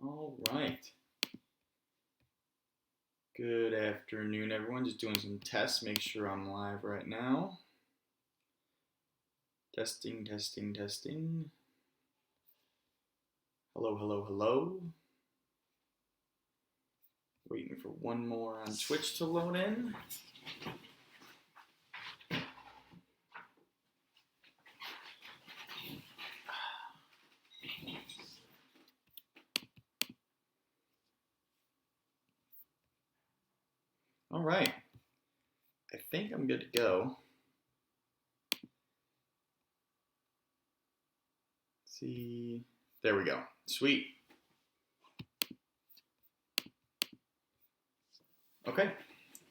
All right. Good afternoon, everyone. Just doing some tests. Make sure I'm live right now. Testing, testing, testing. Hello, hello, hello. Waiting for one more on Twitch to load in. All right. I think I'm good to go. Let's see. There we go. Sweet. Okay.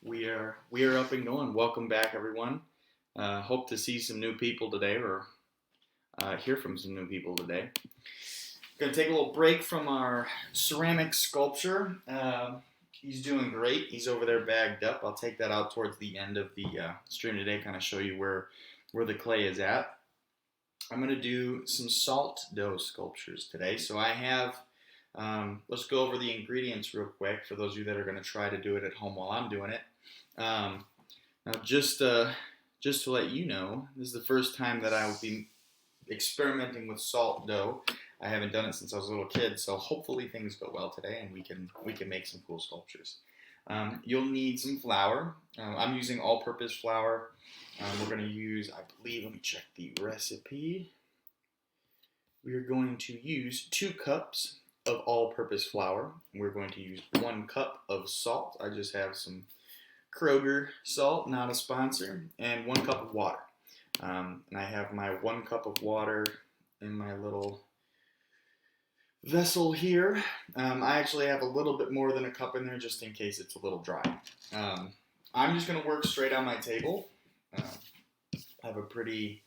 We are up and going. Welcome back, everyone. Hope to see some new people today, or hear from some new people today. Going to take a little break from our ceramic sculpture. He's doing great. He's over there bagged up. I'll take that out towards the end of the stream today, kind of show you where the clay is at. I'm going to do some salt dough sculptures today. So I have, let's go over the ingredients real quick for those of you that are going to try to do it at home while I'm doing it. Now just to let you know, this is the first time that I will be experimenting with salt dough. I haven't done it since I was a little kid, so hopefully things go well today and we can make some cool sculptures. You'll need some flour. I'm using all-purpose flour. We're going to use, I believe, let me check the recipe. We are going to use 2 cups of all-purpose flour. We're going to use 1 cup of salt. I just have some Kroger salt, not a sponsor, and 1 cup of water. And I have my 1 cup of water in my little vessel here. I actually have a little bit more than a cup in there just in case it's a little dry. I'm just going to work straight on my table. I have a pretty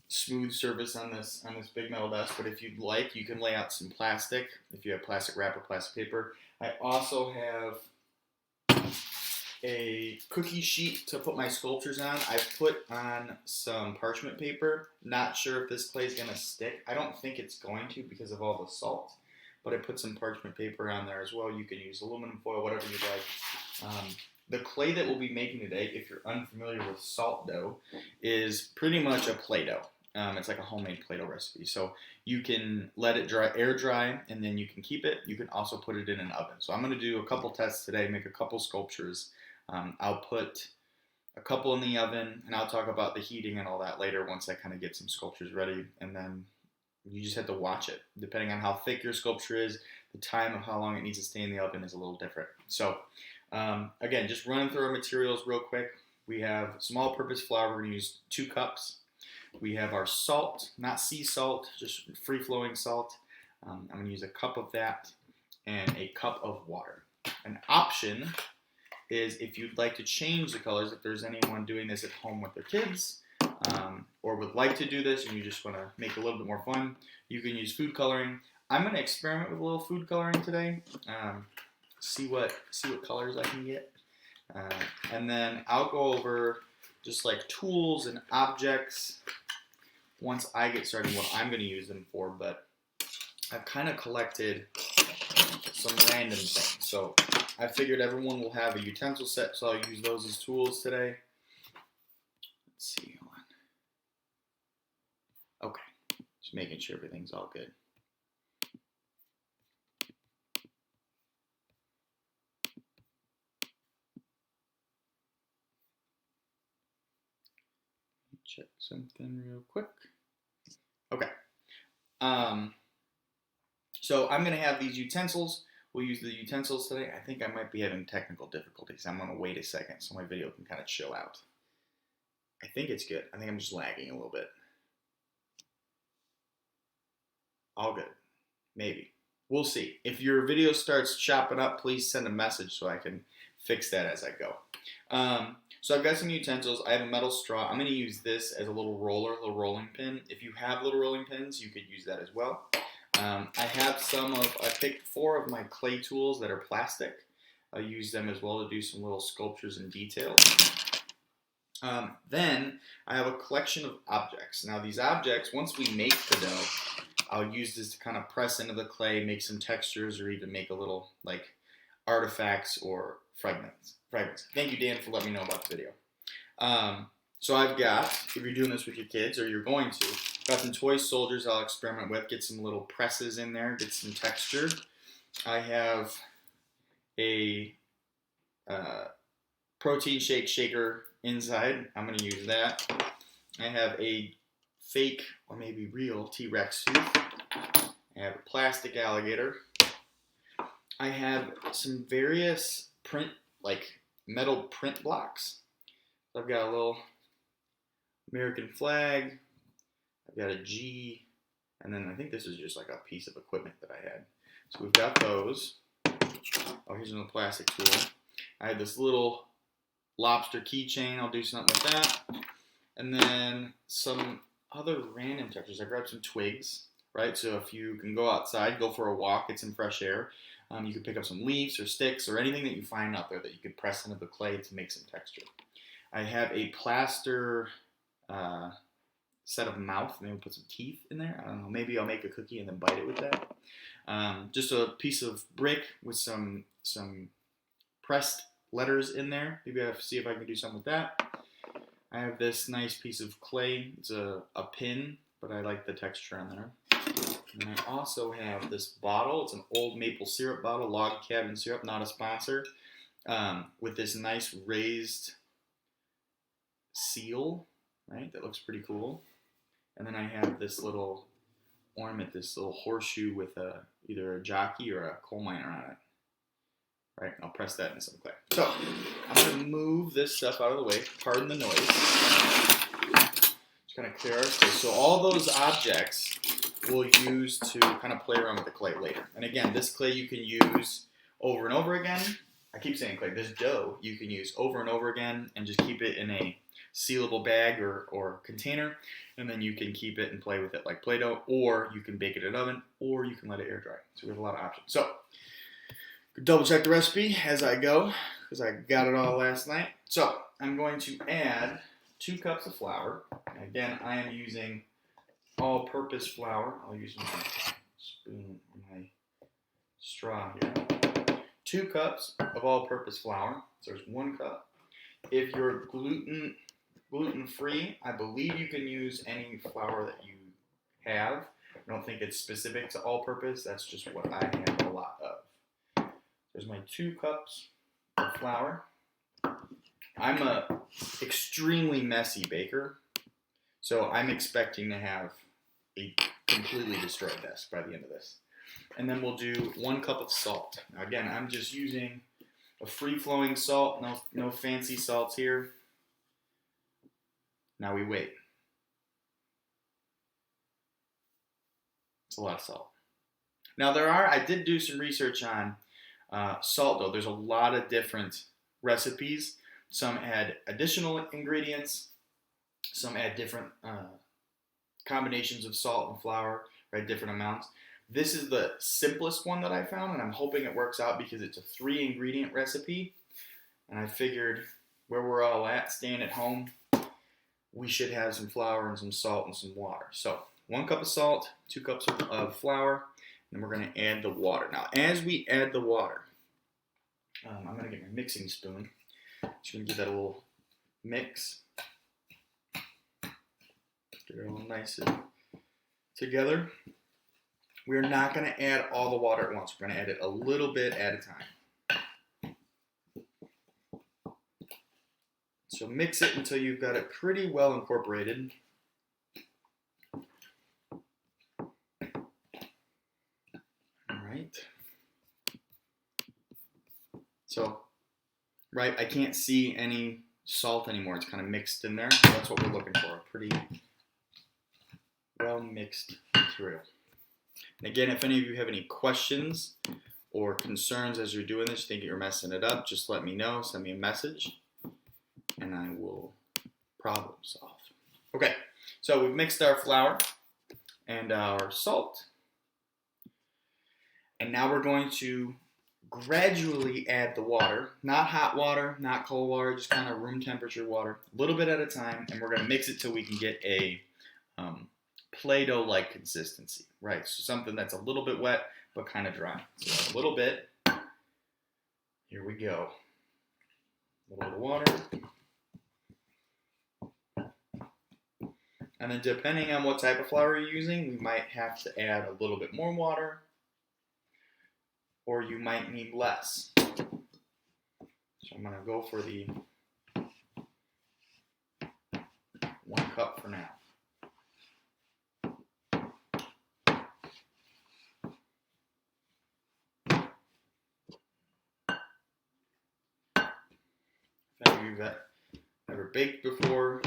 smooth surface on this big metal desk, but if you'd like, you can lay out some plastic if you have plastic wrap or plastic paper. I also have a cookie sheet to put my sculptures on. I've put on some parchment paper. Not sure if this clay is going to stick. I don't think it's going to because of all the salt, but I put some parchment paper on there as well. You can use aluminum foil, whatever you'd like. The clay that we'll be making today, if you're unfamiliar with salt dough, is pretty much a Play-Doh. It's like a homemade Play-Doh recipe. So you can let it dry, air dry, and then you can keep it. You can also put it in an oven. So I'm going to do a couple tests today, make a couple sculptures. I'll put a couple in the oven, and I'll talk about the heating and all that later once I kind of get some sculptures ready. And then you just have to watch it. Depending on how thick your sculpture is, the time of how long it needs to stay in the oven is a little different. So again, just running through our materials real quick. We have some all-purpose flour. We're going to use 2 cups. We have our salt, not sea salt, just free-flowing salt. I'm going to use a cup of that and a cup of water. An option is if you'd like to change the colors, if there's anyone doing this at home with their kids, or would like to do this and you just want to make it a little bit more fun, you can use food coloring. I'm going to experiment with a little food coloring today. See what colors I can get, and then I'll go over just like tools and objects once I get started what I'm going to use them for. But I've kind of collected some random things, so I figured everyone will have a utensil set, so I'll use those as tools today. Let's see, hold on. Okay, just making sure everything's all good. Check something real quick. Okay. So I'm going to have these utensils. We'll use the utensils today. I think I might be having technical difficulties. I'm going to wait a second so my video can kind of chill out. I think it's good. I think I'm just lagging a little bit. All good. Maybe. We'll see. If your video starts chopping up, please send a message so I can fix that as I go. So I've got some utensils. I have a metal straw. I'm going to use this as a little roller, a little rolling pin. If you have little rolling pins, you could use that as well. I have I picked 4 of my clay tools that are plastic. I'll use them as well to do some little sculptures and details. Then I have a collection of objects. Now these objects, once we make the dough, I'll use this to kind of press into the clay, make some textures, or even make a little like artifacts or fragments. Thank you, Dan, for letting me know about the video. So I've got, if you're doing this with your kids, or you're going to, got some toy soldiers I'll experiment with, get some little presses in there, get some texture. I have a protein shake shaker inside. I'm going to use that. I have a fake, or maybe real, T-Rex tooth. I have a plastic alligator. I have some various print, like metal print blocks. So I've got a little American flag. I've got a G, and then I think this is just like a piece of equipment that I had. So we've got those. Oh, here's another plastic tool. I have this little lobster keychain. I'll do something with that. And then some other random textures. I grabbed some twigs, right? So if you can go outside, go for a walk, get some fresh air. You can pick up some leaves or sticks or anything that you find out there that you could press into the clay to make some texture. I have a plaster set of mouth. Maybe put some teeth in there. I don't know. Maybe I'll make a cookie and then bite it with that. Just a piece of brick with some pressed letters in there. Maybe I'll see if I can do something with that. I have this nice piece of clay. It's a pin, but I like the texture on there. And I also have this bottle. It's an old maple syrup bottle, log cabin syrup, not a sponsor, with this nice raised seal, right? That looks pretty cool. And then I have this little ornament, this little horseshoe with either a jockey or a coal miner on it. Right, I'll press that into some clay. So, I'm going to move this stuff out of the way. Pardon the noise. Just going to clear our space. So all those objects we'll use to kind of play around with the clay later. And again, this clay you can use over and over again. I keep saying clay. This dough you can use over and over again and just keep it in a sealable bag or container. And then you can keep it and play with it like Play-Doh, or you can bake it in an oven, or you can let it air dry. So we have a lot of options. So, double check the recipe as I go, because I got it all last night. So I'm going to add 2 cups of flour. Again, I am using all-purpose flour. I'll use my spoon, my straw here. 2 cups of all-purpose flour. So there's 1 cup. If you're gluten-free, I believe you can use any flour that you have. I don't think it's specific to all-purpose. That's just what I have a lot of. There's my 2 cups of flour. I'm a extremely messy baker, so I'm expecting to have a completely destroyed desk by the end of this. And then we'll do 1 cup of salt. Now again, I'm just using a free-flowing salt, no fancy salts here. Now we wait. It's a lot of salt. Now I did do some research on salt dough. There's a lot of different recipes. Some add additional ingredients. Some add different combinations of salt and flour, right? Different amounts. This is the simplest one that I found, and I'm hoping it works out because it's a 3-ingredient recipe. And I figured where we're all at, staying at home, we should have some flour and some salt and some water. So 1 cup of salt, 2 cups of flour, and we're going to add the water. Now, as we add the water, I'm going to get my mixing spoon. Just going to give that a little mix. Get it all nice and together. We're not going to add all the water at once. We're going to add it a little bit at a time. So mix it until you've got it pretty well incorporated. So, right, I can't see any salt anymore. It's kind of mixed in there. So that's what we're looking for, a pretty well mixed material. And again, if any of you have any questions or concerns as you're doing this, you think you're messing it up, just let me know. Send me a message, and I will problem solve. Okay, so we've mixed our flour and our salt. And now we're going to gradually add the water, not hot water, not cold water, just kind of room temperature water, a little bit at a time, and we're going to mix it till we can get a Play-Doh-like consistency, right? So something that's a little bit wet, but kind of dry. So a little bit. Here we go. A little bit of water. And then depending on what type of flour you're using, we might have to add a little bit more water, or you might need less. So I'm gonna go for the 1 cup for now. If any of you have ever baked before,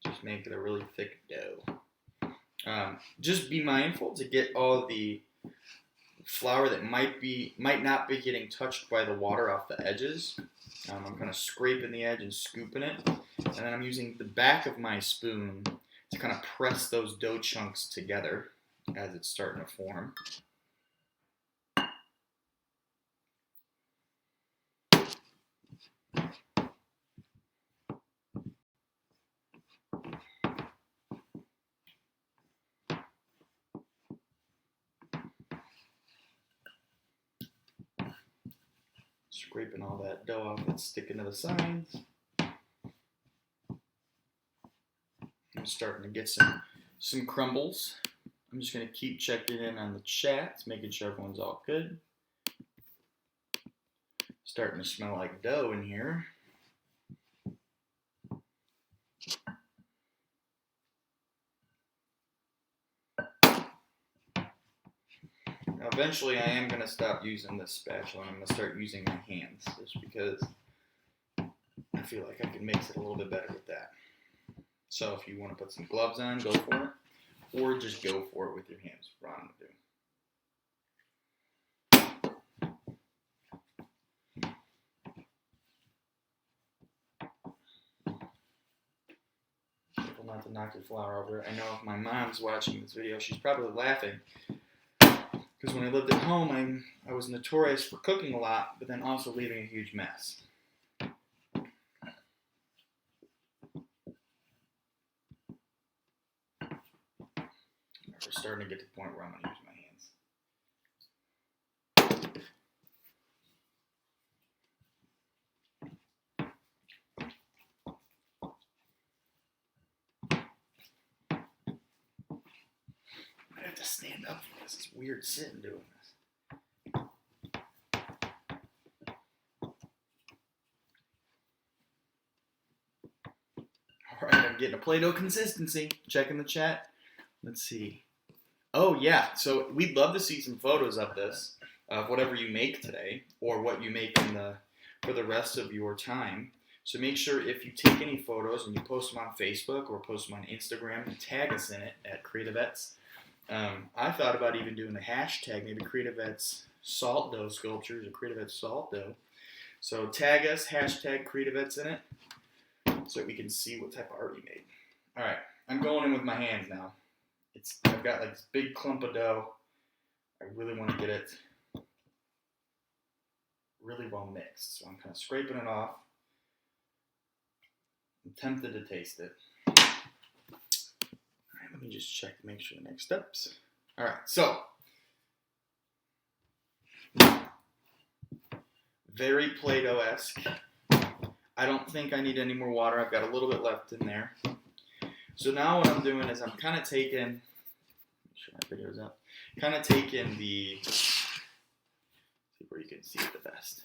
just make it a really thick dough. Just be mindful to get all the flour that might not be getting touched by the water off the edges. I'm kind of scraping the edge and scooping it, and then I'm using the back of my spoon to kind of press those dough chunks together as it's starting to form. Scraping all that dough off that's sticking to the sides. I'm starting to get some crumbles. I'm just going to keep checking in on the chat, making sure everyone's all good. Starting to smell like dough in here. Now, eventually I am going to stop using this spatula and I'm going to start using my hands, just because I feel like I can mix it a little bit better with that. So if you want to put some gloves on, go for it, or just go for it with your hands. What I'm going to do. Careful not to knock your flour over. I know if my mom's watching this video, she's probably laughing. Because when I lived at home, I was notorious for cooking a lot, but then also leaving a huge mess. We're starting to get to the point where I'm going to use my hands. I have to stand up for this. It's weird sitting doing this. Alright, I'm getting a Play-Doh consistency. Checking the chat. Let's see. Oh yeah, so we'd love to see some photos of this, of whatever you make today, or what you make for the rest of your time. So make sure if you take any photos and you post them on Facebook or post them on Instagram, and tag us in it at CreatiVets. I thought about even doing a hashtag, maybe CreatiVets salt dough sculptures or CreatiVets salt dough. So tag us, hashtag CreatiVets in it, so we can see what type of art you made. All right, I'm going in with my hands now. I've got like this big clump of dough. I really want to get it really well mixed. So I'm kind of scraping it off. I'm tempted to taste it. All right, let me just check to make sure the next steps. All right, so very Play-Doh-esque. I don't think I need any more water. I've got a little bit left in there. So now what I'm doing is I'm kind of taking, make sure my video's up, kind of taking see where you can see it the best.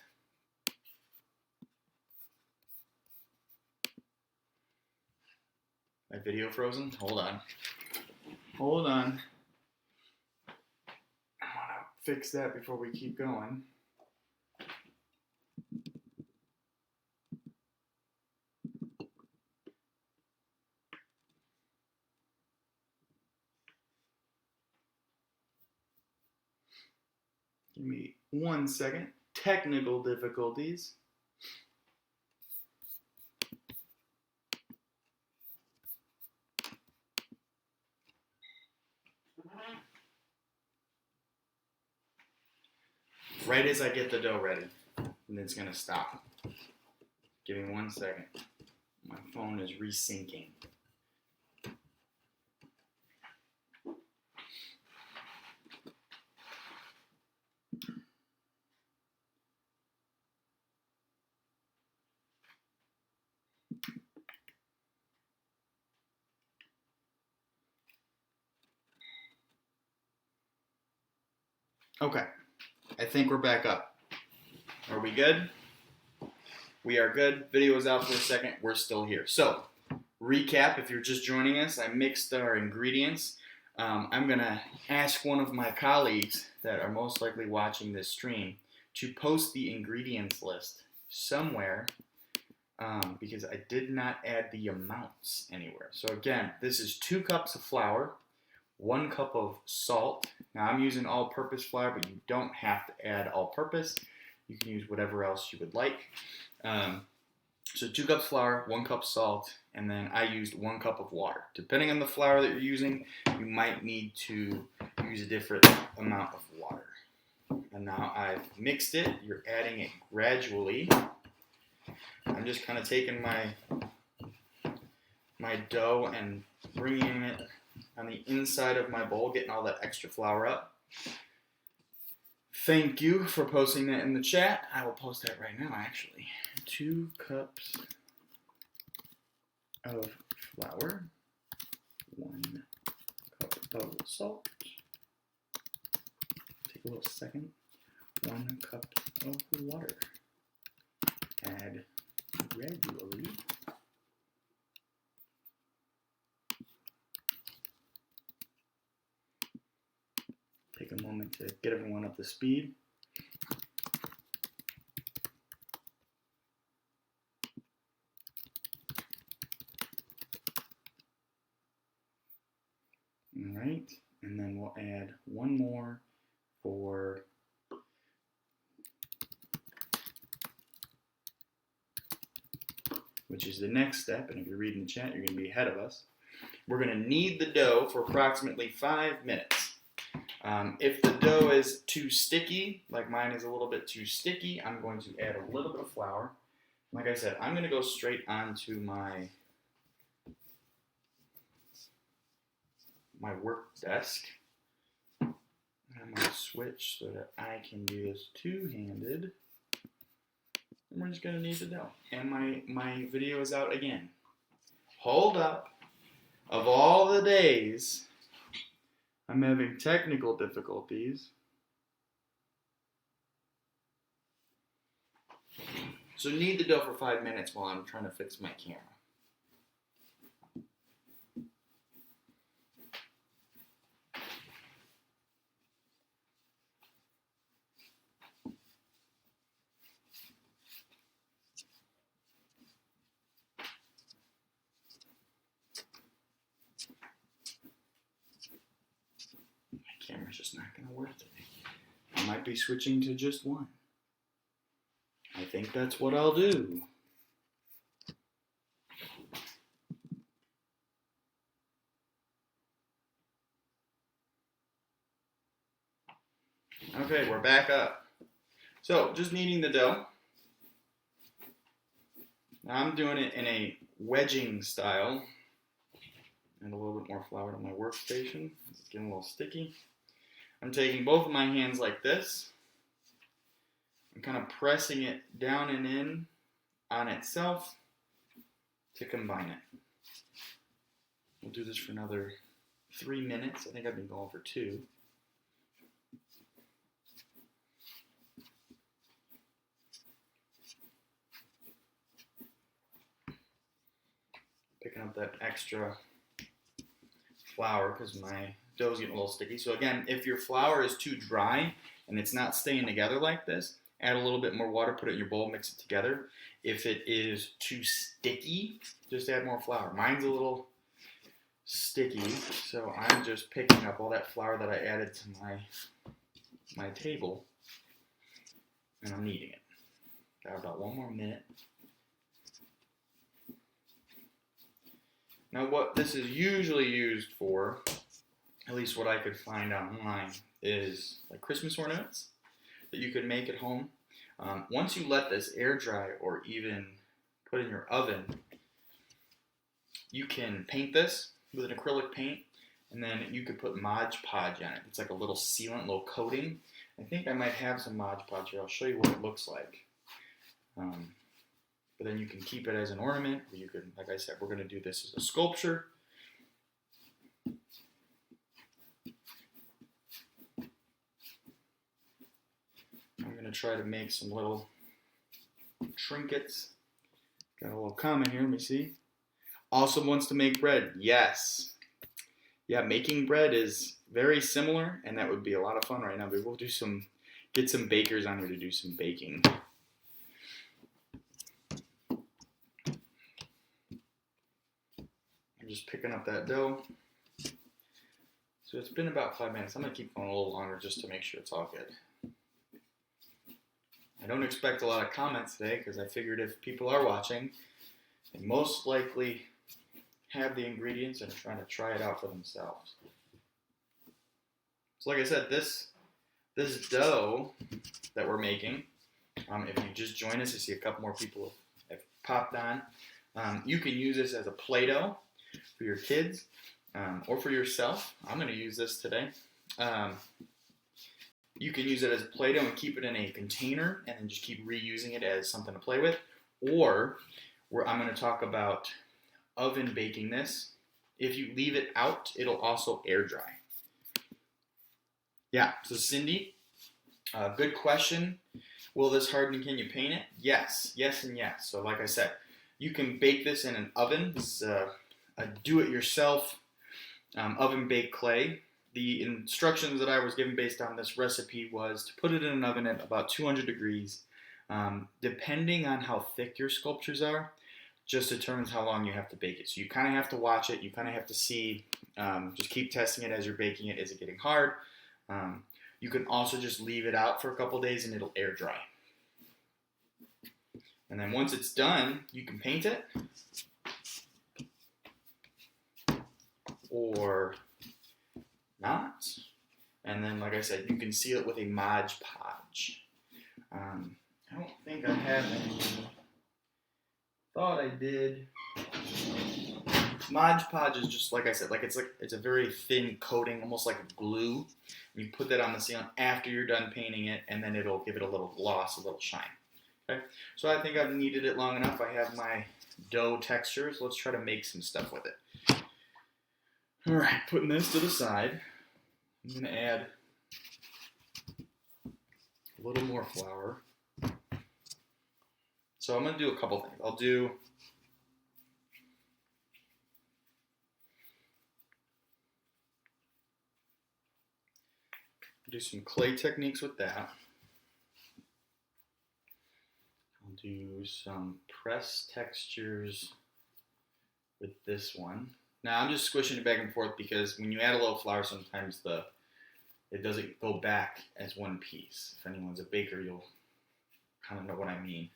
My video frozen? Hold on. Hold on. I want to fix that before we keep going. Give me 1 second. Technical difficulties. Right as I get the dough ready, and it's going to stop. Give me 1 second. My phone is resyncing. Okay, I think we're back up. Are we good? We are good. Video was out for a second. We're still here. So, recap, if you're just joining us, I mixed our ingredients. I'm going to ask one of my colleagues that are most likely watching this stream to post the ingredients list somewhere because I did not add the amounts anywhere. So again, this is 2 cups of flour, 1 cup of salt. Now I'm using all-purpose flour, but you don't have to add all-purpose. You can use whatever else you would like. So 2 cups flour, 1 cup salt, and then I used 1 cup of water. Depending on the flour that you're using, you might need to use a different amount of water. And now I've mixed it. You're adding it gradually. I'm just kind of taking my dough and bringing it on the inside of my bowl, getting all that extra flour up. Thank you for posting that in the chat. I will post that right now, actually. 2 cups of flour, 1 cup of salt. Take a little second. 1 cup of water. Add gradually. Take a moment to get everyone up to speed. All right, and then we'll add 1 more for which is the next step, and if you're reading the chat, you're going to be ahead of us. We're going to knead the dough for approximately 5 minutes. If the dough is too sticky, like mine is a little bit too sticky, I'm going to add a little bit of flour. Like I said, I'm going to go straight onto my work desk. I'm going to switch so that I can do this two-handed. And we're just going to knead the dough. And my video is out again. Hold up. Of all the days, I'm having technical difficulties. So knead the dough for 5 minutes while I'm trying to fix my camera. Camera's just not going to work today. I might be switching to just one. I think that's what I'll do. Okay, we're back up. So, just kneading the dough. Now I'm doing it in a wedging style. And a little bit more flour on my workstation. It's getting a little sticky. I'm taking both of my hands like this. I'm kind of pressing it down and in on itself to combine it. We'll do this for another 3 minutes. I think I've been going for 2. Picking up that extra flour because my dough's getting a little sticky. So again, if your flour is too dry and it's not staying together like this, add a little bit more water, put it in your bowl, mix it together. If it is too sticky, just add more flour. Mine's a little sticky, so I'm just picking up all that flour that I added to my table, and I'm kneading it. Got about 1 more minute. Now what this is usually used for, at least what I could find online, is like Christmas ornaments that you could make at home. Once you let this air dry or even put in your oven, you can paint this with an acrylic paint, and then you could put Mod Podge on it. It's like a little sealant, little coating. I think I might have some Mod Podge here. I'll show you what it looks like. But then you can keep it as an ornament, or you can, like I said, we're going to do this as a sculpture. try to make some little trinkets. Got a little comment here, let me see. Also wants to make bread. Yes. Yeah, making bread is very similar, and that would be a lot of fun right now. But we'll get some bakers on here to do some baking. I'm just picking up that dough. So it's been about 5 minutes. I'm going to keep going a little longer just to make sure it's all good. I don't expect a lot of comments today because I figured if people are watching, they most likely have the ingredients and are trying to try it out for themselves. So like I said, this dough that we're making, if you just join us, I see a couple more people have popped on. You can use this as a Play-Doh for your kids or for yourself. I'm going to use this today. You can use it as a Play-Doh and keep it in a container and then just keep reusing it as something to play with. Or I'm going to talk about oven baking this. If you leave it out, it'll also air dry. Yeah, so Cindy, good question. Will this harden? Can you paint it? Yes, yes, and yes. So like I said, you can bake this in an oven. This is a do-it-yourself oven baked clay. The instructions that I was given based on this recipe was to put it in an oven at about 200 degrees. Depending on how thick your sculptures are, just determines how long you have to bake it. So you kind of have to watch it. You kind of have to see, just keep testing it as you're baking it. Is it getting hard? You can also just leave it out for a couple days and it'll air dry. And then once it's done, you can paint it. Or not. And then, like I said, you can seal it with a Mod Podge. I don't think I have any. Thought I did. Mod Podge is just like I said, it's a very thin coating, almost like a glue. You put that on the ceiling after you're done painting it, and then it'll give it a little gloss, a little shine. Okay, so I think I've kneaded it long enough. I have my dough textures. Let's try to make some stuff with it. All right, putting this to the side. I'm going to add a little more flour. So I'm going to do a couple things. I'll do some clay techniques with that. I'll do some press textures with this one. Now I'm just squishing it back and forth because when you add a little flour, sometimes it doesn't go back as one piece. If anyone's a baker, you'll kind of know what I mean.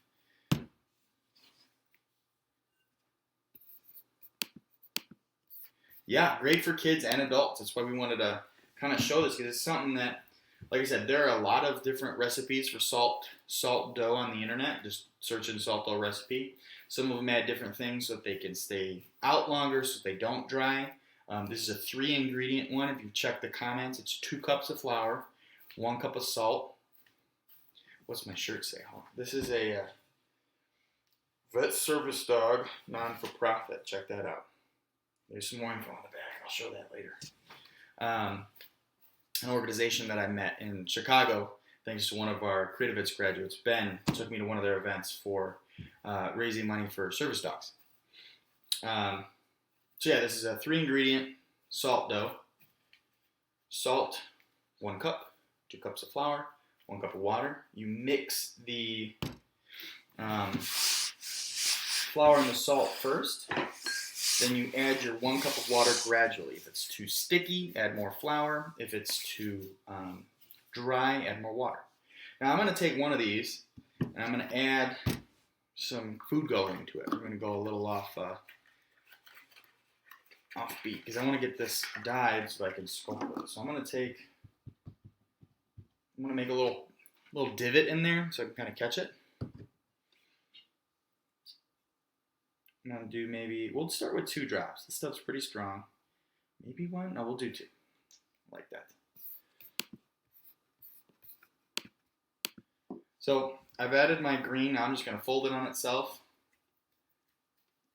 Yeah, great for kids and adults. That's why we wanted to kind of show this, because it's something that, like I said, there are a lot of different recipes for salt dough on the internet. Just search in salt dough recipe. Some of them add different things so that they can stay out longer, so they don't dry. This is a 3-ingredient one. If you check the comments, it's 2 cups of flour, 1 cup of salt. What's my shirt say? This is a vet service dog, non-for-profit. Check that out. There's some more info on the back. I'll show that later. An organization that I met in Chicago, thanks to one of our CreatiVets graduates, Ben, took me to one of their events for raising money for service dogs. So yeah, this is a 3-ingredient salt dough. Salt, 1 cup, 2 cups of flour, 1 cup of water. You mix the flour and the salt first. Then you add your 1 cup of water gradually. If it's too sticky, add more flour. If it's too dry, add more water. Now I'm going to take one of these and I'm going to add some food coloring to it. We're going to go a little offbeat because I want to get this dyed so I can sculpt it. So I'm going to make a little divot in there so I can kind of catch it. I'm going to do we'll start with 2 drops. This stuff's pretty strong. Maybe 1? No, we'll do 2. Like that. So I've added my green. Now I'm just going to fold it on itself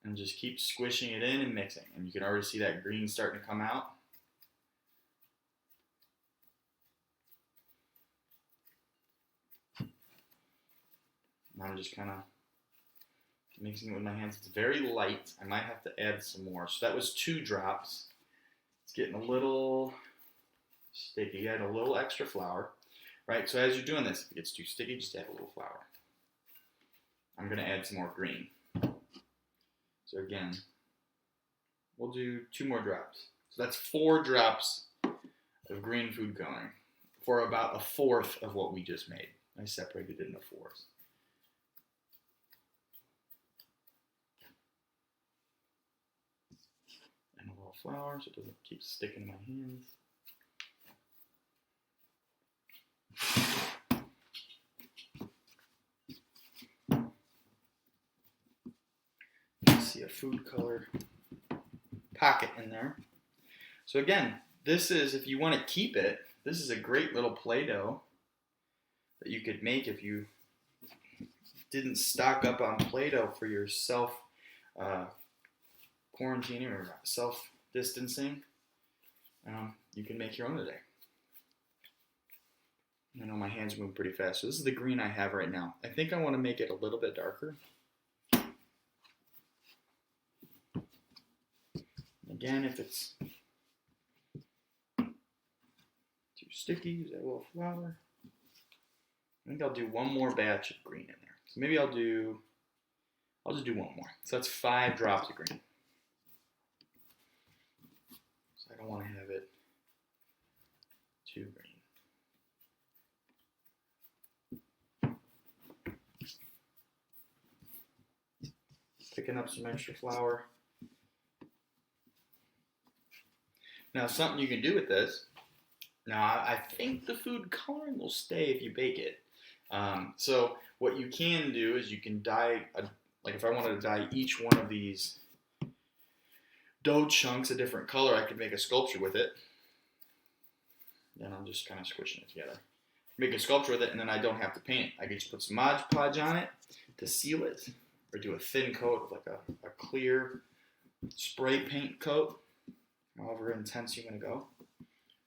and just keep squishing it in and mixing. And you can already see that green starting to come out. I'm just kind of mixing it with my hands. It's very light. I might have to add some more. So that was 2 drops. It's getting a little sticky. Add a little extra flour, right? So as you're doing this, if it gets too sticky, just add a little flour. I'm going to add some more green. So again, we'll do 2 more drops. So that's 4 drops of green food coloring for about 1/4 of what we just made. I separated it into 4s. And a little flour so it doesn't keep sticking to my hands. You see a food color pocket in there. So again, this is, if you want to keep it, this is a great little Play-Doh that you could make if you didn't stock up on Play-Doh for your quarantining or self-distancing. You can make your own today. I know my hands move pretty fast. So this is the green I have right now. I think I want to make it a little bit darker. Again, if it's too sticky, use a little flour. I think I'll do 1 more batch of green in there. So maybe I'll just do 1 more. So that's 5 drops of green. So I don't want to have it too green. Picking up some extra flour. Now, something you can do with this. Now, I think the food coloring will stay if you bake it. So what you can do is you can dye, like if I wanted to dye each one of these dough chunks a different color, I could make a sculpture with it. Then I'm just kind of squishing it together. Make a sculpture with it, and then I don't have to paint it. I could just put some Mod Podge on it to seal it, or do a thin coat, like a clear spray paint coat, however intense you want to go.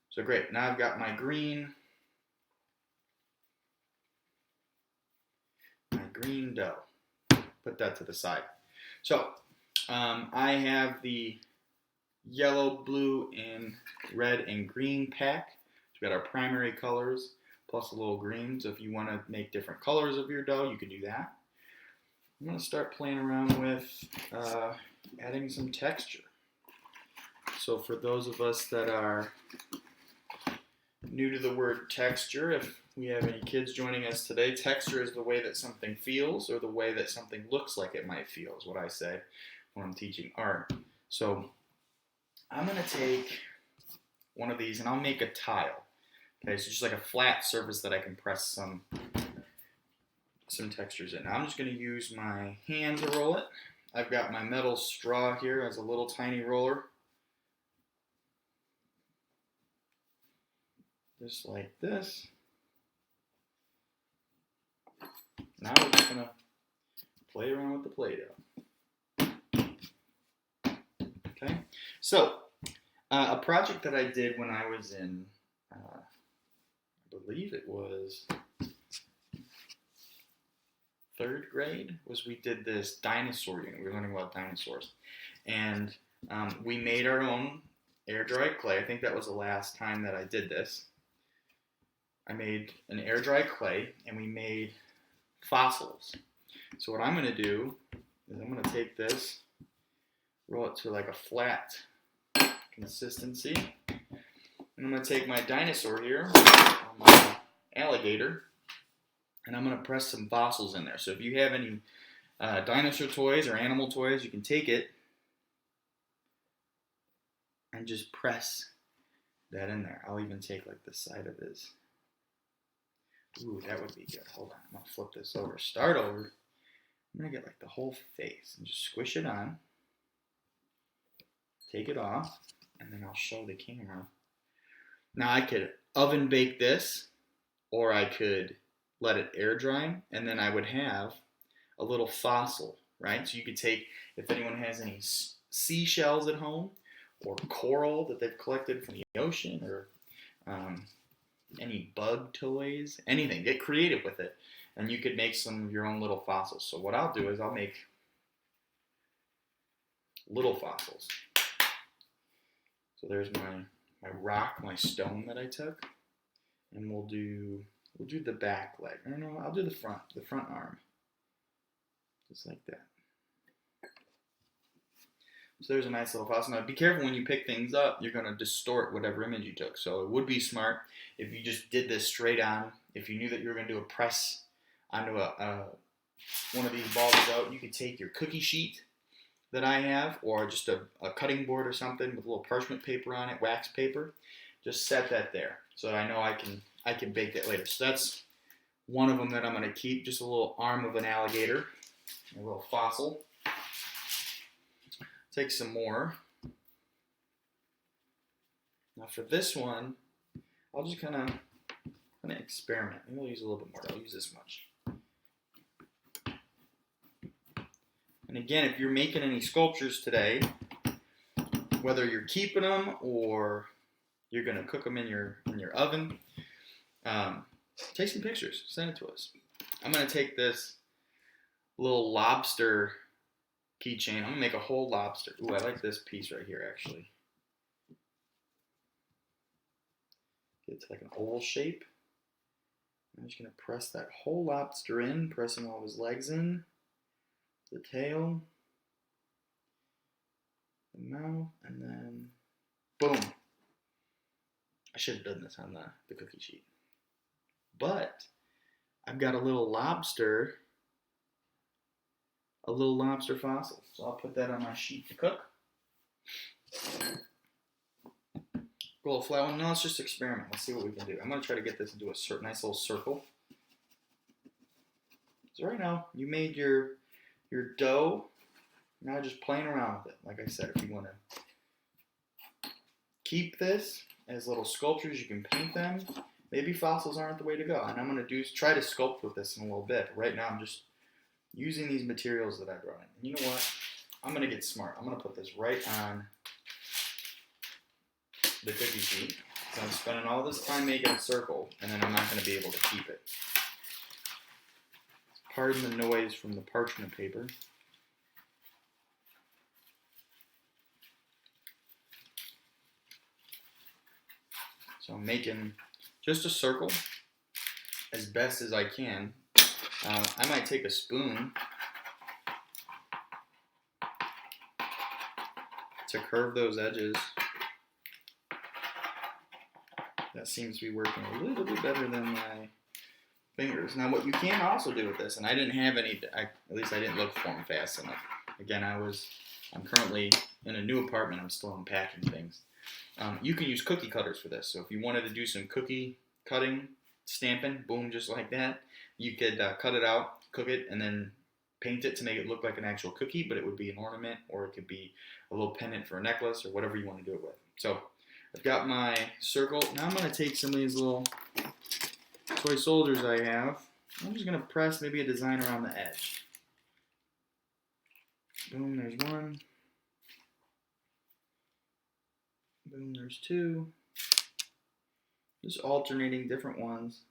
So great, now I've got my green dough. Put that to the side. So I have the yellow, blue, and red and green pack. So we've got our primary colors plus a little green. So if you want to make different colors of your dough, you can do that. I'm going to start playing around with adding some texture. So for those of us that are new to the word texture, if we have any kids joining us today, texture is the way that something feels or the way that something looks like it might feel, is what I say when I'm teaching art. So I'm going to take one of these and I'll make a tile. Okay, so just like a flat surface that I can press some textures in. Now I'm just going to use my hand to roll it. I've got my metal straw here as a little tiny roller. Just like this. Now we're just going to play around with the Play-Doh. Okay, so a project that I did when I was in, I believe it was 3rd grade, was we did this dinosaur unit. We were learning about dinosaurs. And we made our own air-dried clay. I think that was the last time that I did this. I made an air-dried clay, and we made fossils. So what I'm going to do is I'm going to take this, roll it to like a flat consistency, and I'm going to take my dinosaur here, my alligator, and I'm going to press some fossils in there. So if you have any dinosaur toys or animal toys, you can take it and just press that in there. I'll even take like the side of his. Ooh, that would be good. Hold on, I'm going to flip this over. Start over. I'm going to get like the whole face and just squish it on. Take it off, and then I'll show the camera. Now I could oven bake this, or I could let it air dry, and then I would have a little fossil, right? So you could take, if anyone has any seashells at home, or coral that they've collected from the ocean, or any bug toys, anything. Get creative with it, and you could make some of your own little fossils. So what I'll do is I'll make little fossils. So there's my rock, my stone that I took, and we'll do the back leg. I don't know, I'll do the front arm, just like that. So there's a nice little fossil. Now be careful when you pick things up, you're going to distort whatever image you took. So it would be smart if you just did this straight on. If you knew that you were going to do a press onto one of these balls out, you could take your cookie sheet that I have, or just a cutting board or something with a little parchment paper on it, wax paper. Just set that there so that I know I can bake that later. So that's one of them that I'm going to keep, just a little arm of an alligator, a little fossil. Take some more. Now for this one, I'll just kind of experiment. Maybe I'll use a little bit more. I'll use this much. And again, if you're making any sculptures today, whether you're keeping them or you're going to cook them in your oven, take some pictures. Send it to us. I'm going to take this little lobster keychain. I'm going to make a whole lobster. Ooh, I like this piece right here, actually. Get it to like an oval shape. I'm just going to press that whole lobster in, pressing all of his legs in, the tail, the mouth, and then boom. I should have done this on the cookie sheet. But I've got a little lobster fossil. So I'll put that on my sheet to cook. A little flour. Now let's just experiment. Let's see what we can do. I'm going to try to get this into a nice little circle. So right now, you made your dough. Now just playing around with it. Like I said, if you want to keep this as little sculptures, you can paint them. Maybe fossils aren't the way to go. And I'm going to try to sculpt with this in a little bit. But right now, I'm just using these materials that I brought in. And you know what? I'm going to get smart. I'm going to put this right on the cookie sheet. So I'm spending all this time making a circle, and then I'm not going to be able to keep it. Pardon the noise from the parchment paper. So I'm making just a circle as best as I can. I might take a spoon to curve those edges. That seems to be working a little bit better than my fingers. Now what you can also do with this, and I didn't have any, at least I didn't look for them fast enough. Again, I'm currently in a new apartment. I'm still unpacking things. You can use cookie cutters for this. So if you wanted to do some cookie cutting, stamping, boom, just like that, you could cut it out, cook it, and then paint it to make it look like an actual cookie, but it would be an ornament, or it could be a little pendant for a necklace, or whatever you want to do it with. So I've got my circle. Now I'm going to take some of these little toy soldiers I have. I'm just going to press maybe a design around the edge. Boom, there's one. Boom, there's two. Just alternating different ones.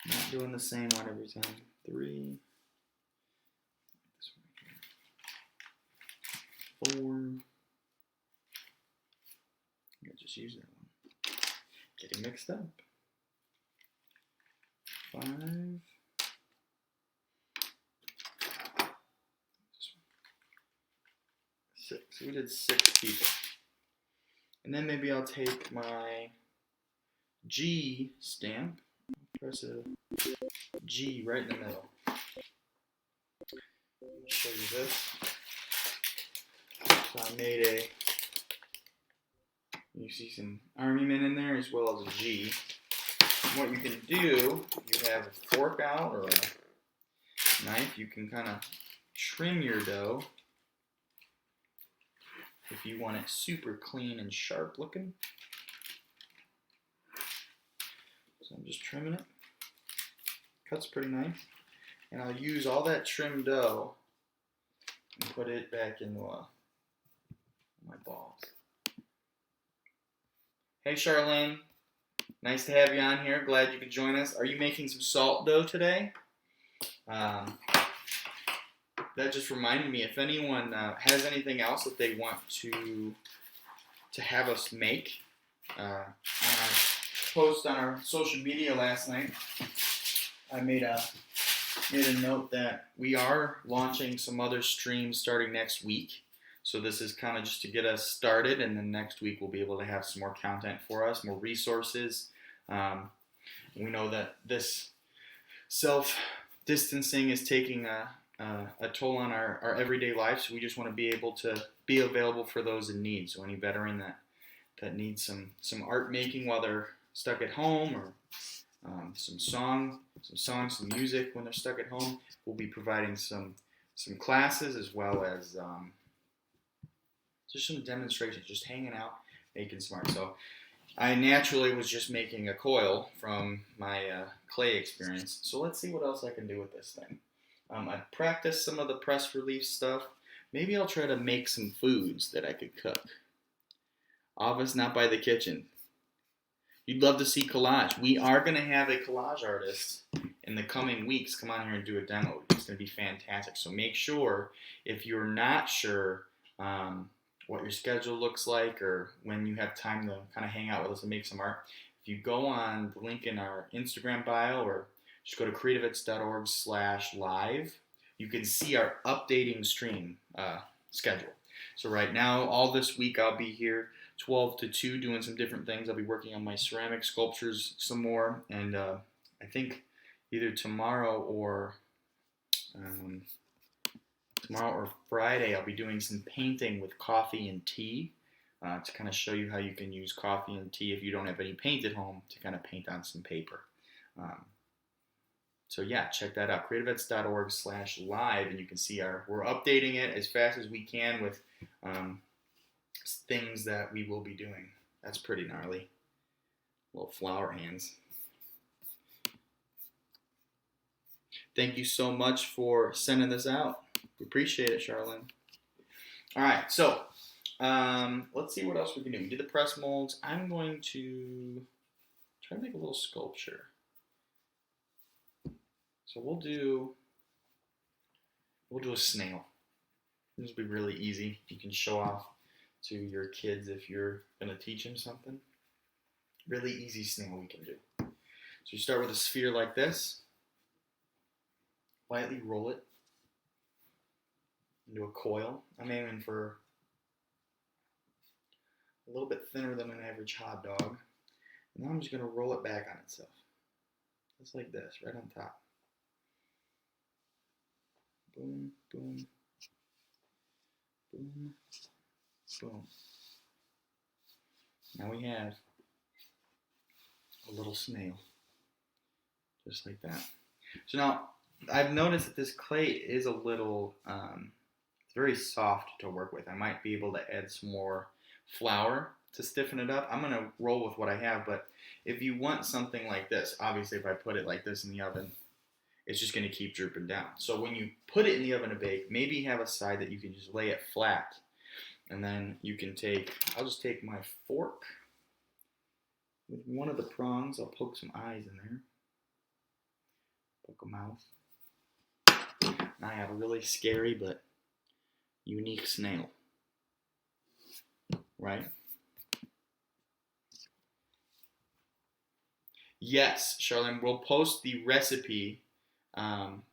Not doing the same one every time. 3. This one here. 4. I'll just use that one. Getting mixed up. 5. 6. So we did 6 people. And then maybe I'll take my G stamp, press a G right in the middle. I'll show you this. So I made you see some army men in there as well as a G. And what you can do, if you have a fork out or a knife, you can kind of trim your dough if you want it super clean and sharp looking. So I'm just trimming it. Cuts pretty nice. And I'll use all that trimmed dough and put it back into my balls. Hey Charlene. Nice to have you on here. Glad you could join us. Are you making some salt dough today? Um, that just reminded me, if anyone has anything else that they want to have us make, on our post on our social media last night, I made a note that we are launching some other streams starting next week. So this is kind of just to get us started, and then next week we'll be able to have some more content for us, more resources. We know that this self-distancing is taking a toll on our everyday life, so we just want to be able to be available for those in need. So any veteran that needs some art making while they're stuck at home, or some music when they're stuck at home, we'll be providing some classes, as well as just some demonstrations, just hanging out, making some art. So I naturally was just making a coil from my clay experience. So let's see what else I can do with this thing. I practiced some of the press relief stuff. Maybe I'll try to make some foods that I could cook. Office not by the kitchen. You'd love to see collage. We are going to have a collage artist in the coming weeks come on here and do a demo. It's going to be fantastic. So make sure, if you're not sure what your schedule looks like, or when you have time to kind of hang out with us and make some art, if you go on the link in our Instagram bio, or just go to creativets.org/live, you can see our updating stream schedule. So right now, all this week, I'll be here 12 to 2 doing some different things. I'll be working on my ceramic sculptures some more, and I think either tomorrow or Friday I'll be doing some painting with coffee and tea, to kind of show you how you can use coffee and tea if you don't have any paint at home, to kind of paint on some paper. So yeah, check that out, creativets.org/live, and you can see we're updating it as fast as we can with things that we will be doing. That's pretty gnarly. Little flower hands. Thank you so much for sending this out. We appreciate it, Charlene. All right, so let's see what else we can do. We did the press molds. I'm going to try to make a little sculpture. So we'll do a snail. This will be really easy. You can show off to your kids if you're going to teach them something. Really easy snail we can do. So you start with a sphere like this. Lightly roll it into a coil. I'm aiming for a little bit thinner than an average hot dog. And now I'm just going to roll it back on itself. Just like this, right on top. Boom, boom, boom, boom. Now we have a little snail, just like that. So now I've noticed that this clay is a little, it's very soft to work with. I might be able to add some more flour to stiffen it up. I'm going to roll with what I have, but if you want something like this, obviously if I put it like this in the oven, it's just going to keep drooping down. So when you put it in the oven to bake, maybe have a side that you can just lay it flat. And then you can I'll just take my fork with one of the prongs. I'll poke some eyes in there. Poke a mouth. Now I have a really scary but unique snail. Right? Yes, Charlene, we'll post the recipe.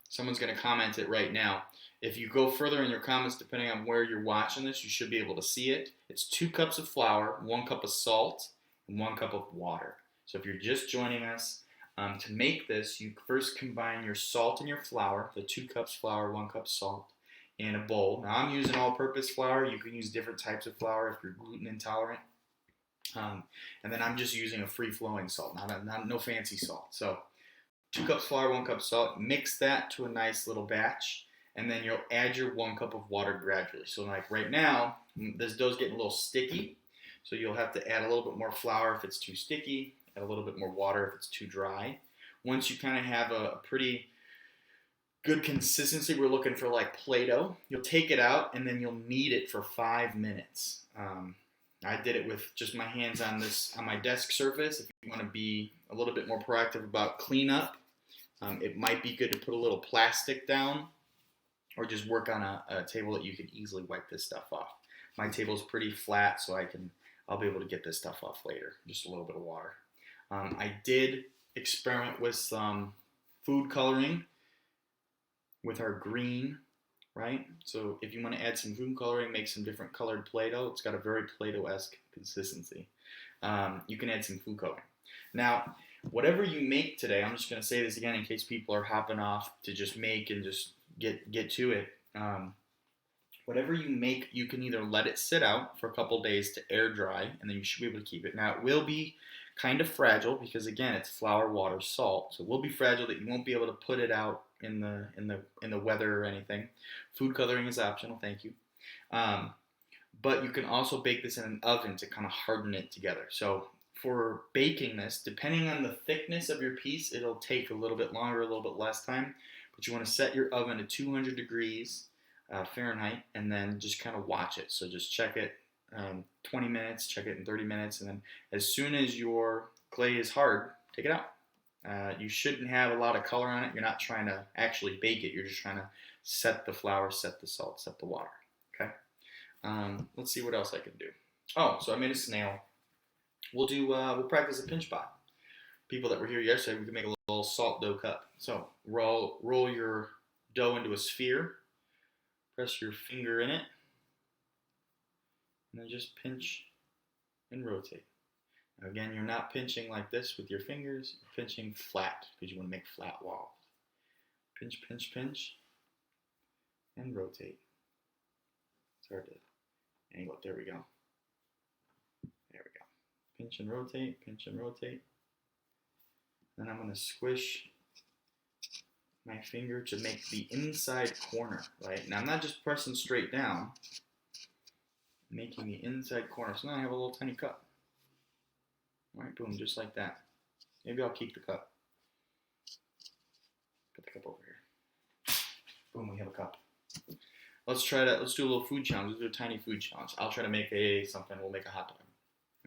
Someone's going to comment it right now. If you go further in your comments, depending on where you're watching this, you should be able to see it. It's 2 cups of flour, 1 cup of salt, and 1 cup of water. So if you're just joining us, to make this, you first combine your salt and your flour, the 2 cups flour, 1 cup salt, in a bowl. Now I'm using all-purpose flour. You can use different types of flour if you're gluten intolerant. And then I'm just using a free-flowing salt, no fancy salt. So 2 cups flour, 1 cup salt. Mix that to a nice little batch, and then you'll add your 1 cup of water gradually. So like right now, this dough's getting a little sticky, so you'll have to add a little bit more flour if it's too sticky, add a little bit more water if it's too dry. Once you kind of have a pretty good consistency, we're looking for like Play-Doh, you'll take it out and then you'll knead it for 5 minutes. I did it with just my hands on my desk surface. If you want to be a little bit more proactive about cleanup, it might be good to put a little plastic down or just work on a table that you can easily wipe this stuff off. My table's pretty flat, so I'll be able to get this stuff off later. Just a little bit of water. I did experiment with some food coloring with our green, right? So if you want to add some food coloring, make some different colored Play-Doh. It's got a very Play-Doh-esque consistency. You can add some food coloring. Now, whatever you make today, I'm just going to say this again in case people are hopping off to just make and just get to it. Whatever you make, you can either let it sit out for a couple days to air dry, and then you should be able to keep it. Now, it will be kind of fragile because, again, it's flour, water, salt. So it will be fragile that you won't be able to put it out in the weather or anything. Food coloring is optional, thank you. But you can also bake this in an oven to kind of harden it together. So for baking this, depending on the thickness of your piece, it'll take a little bit longer, a little bit less time. But you want to set your oven to 200 degrees Fahrenheit, and then just kind of watch it. So just check it 20 minutes, check it in 30 minutes, and then as soon as your clay is hard, take it out. You shouldn't have a lot of color on it. You're not trying to actually bake it. You're just trying to set the flour, set the salt, set the water. Okay. Let's see what else I can do. Oh, so I made a snail. We'll practice a pinch pot. People that were here yesterday, we can make a little salt dough cup. So roll your dough into a sphere. Press your finger in it, and then just pinch and rotate. Now again, you're not pinching like this with your fingers, you're pinching flat because you want to make flat walls. Pinch, pinch, pinch, and rotate. It's hard to angle it. There we go. There we go. Pinch and rotate, pinch and rotate. Then I'm going to squish my finger to make the inside corner, right? Now I'm not just pressing straight down, I'm making the inside corner. So now I have a little tiny cup. All right, boom, just like that. Maybe I'll keep the cup. Put the cup over here. Boom, we have a cup. Let's do a little food challenge. Let's do a tiny food challenge. I'll try to make something. We'll make a hot dog.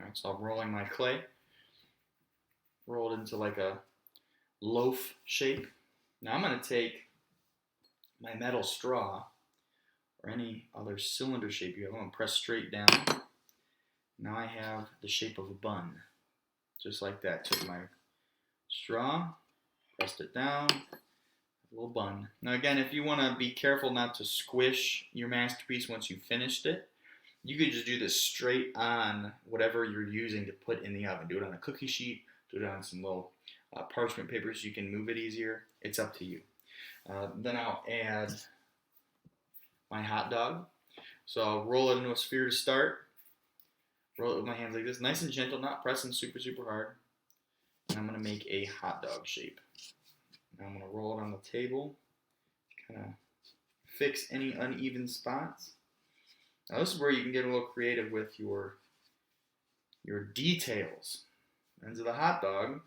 All right, so I'm rolling my clay. Roll it into like a loaf shape. Now I'm going to take my metal straw or any other cylinder shape you have. I'm going to press straight down. Now I have the shape of a bun. Just like that. Took my straw, pressed it down, a little bun. Now again, if you want to be careful not to squish your masterpiece once you've finished it, you could just do this straight on whatever you're using to put in the oven. Do it on a cookie sheet, do it on some little parchment paper so you can move it easier. It's up to you. Then I'll add my hot dog. So I'll roll it into a sphere to start. Roll it with my hands like this, nice and gentle, not pressing super, super hard. And I'm going to make a hot dog shape. Now I'm going to roll it on the table, kind of fix any uneven spots. Now this is where you can get a little creative with your details. Ends of the hot dog.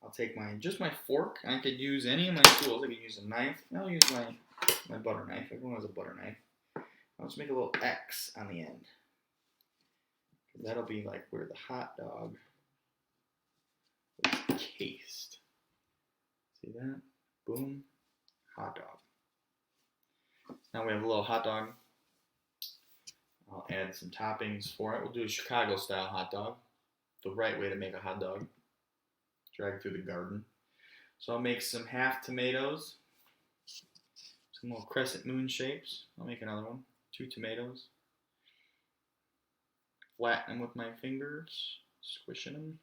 I'll take just my fork. I could use any of my tools. I could use a knife. I'll use my butter knife. Everyone has a butter knife. I'll just make a little X on the end. That'll be like where the hot dog was cased. See that? Boom. Hot dog. Now we have a little hot dog. I'll add some toppings for it. We'll do a Chicago style hot dog. The right way to make a hot dog. Drag through the garden. So I'll make some half tomatoes, some little crescent moon shapes. I'll make another one. 2 tomatoes. Flatten them with my fingers, squishing them.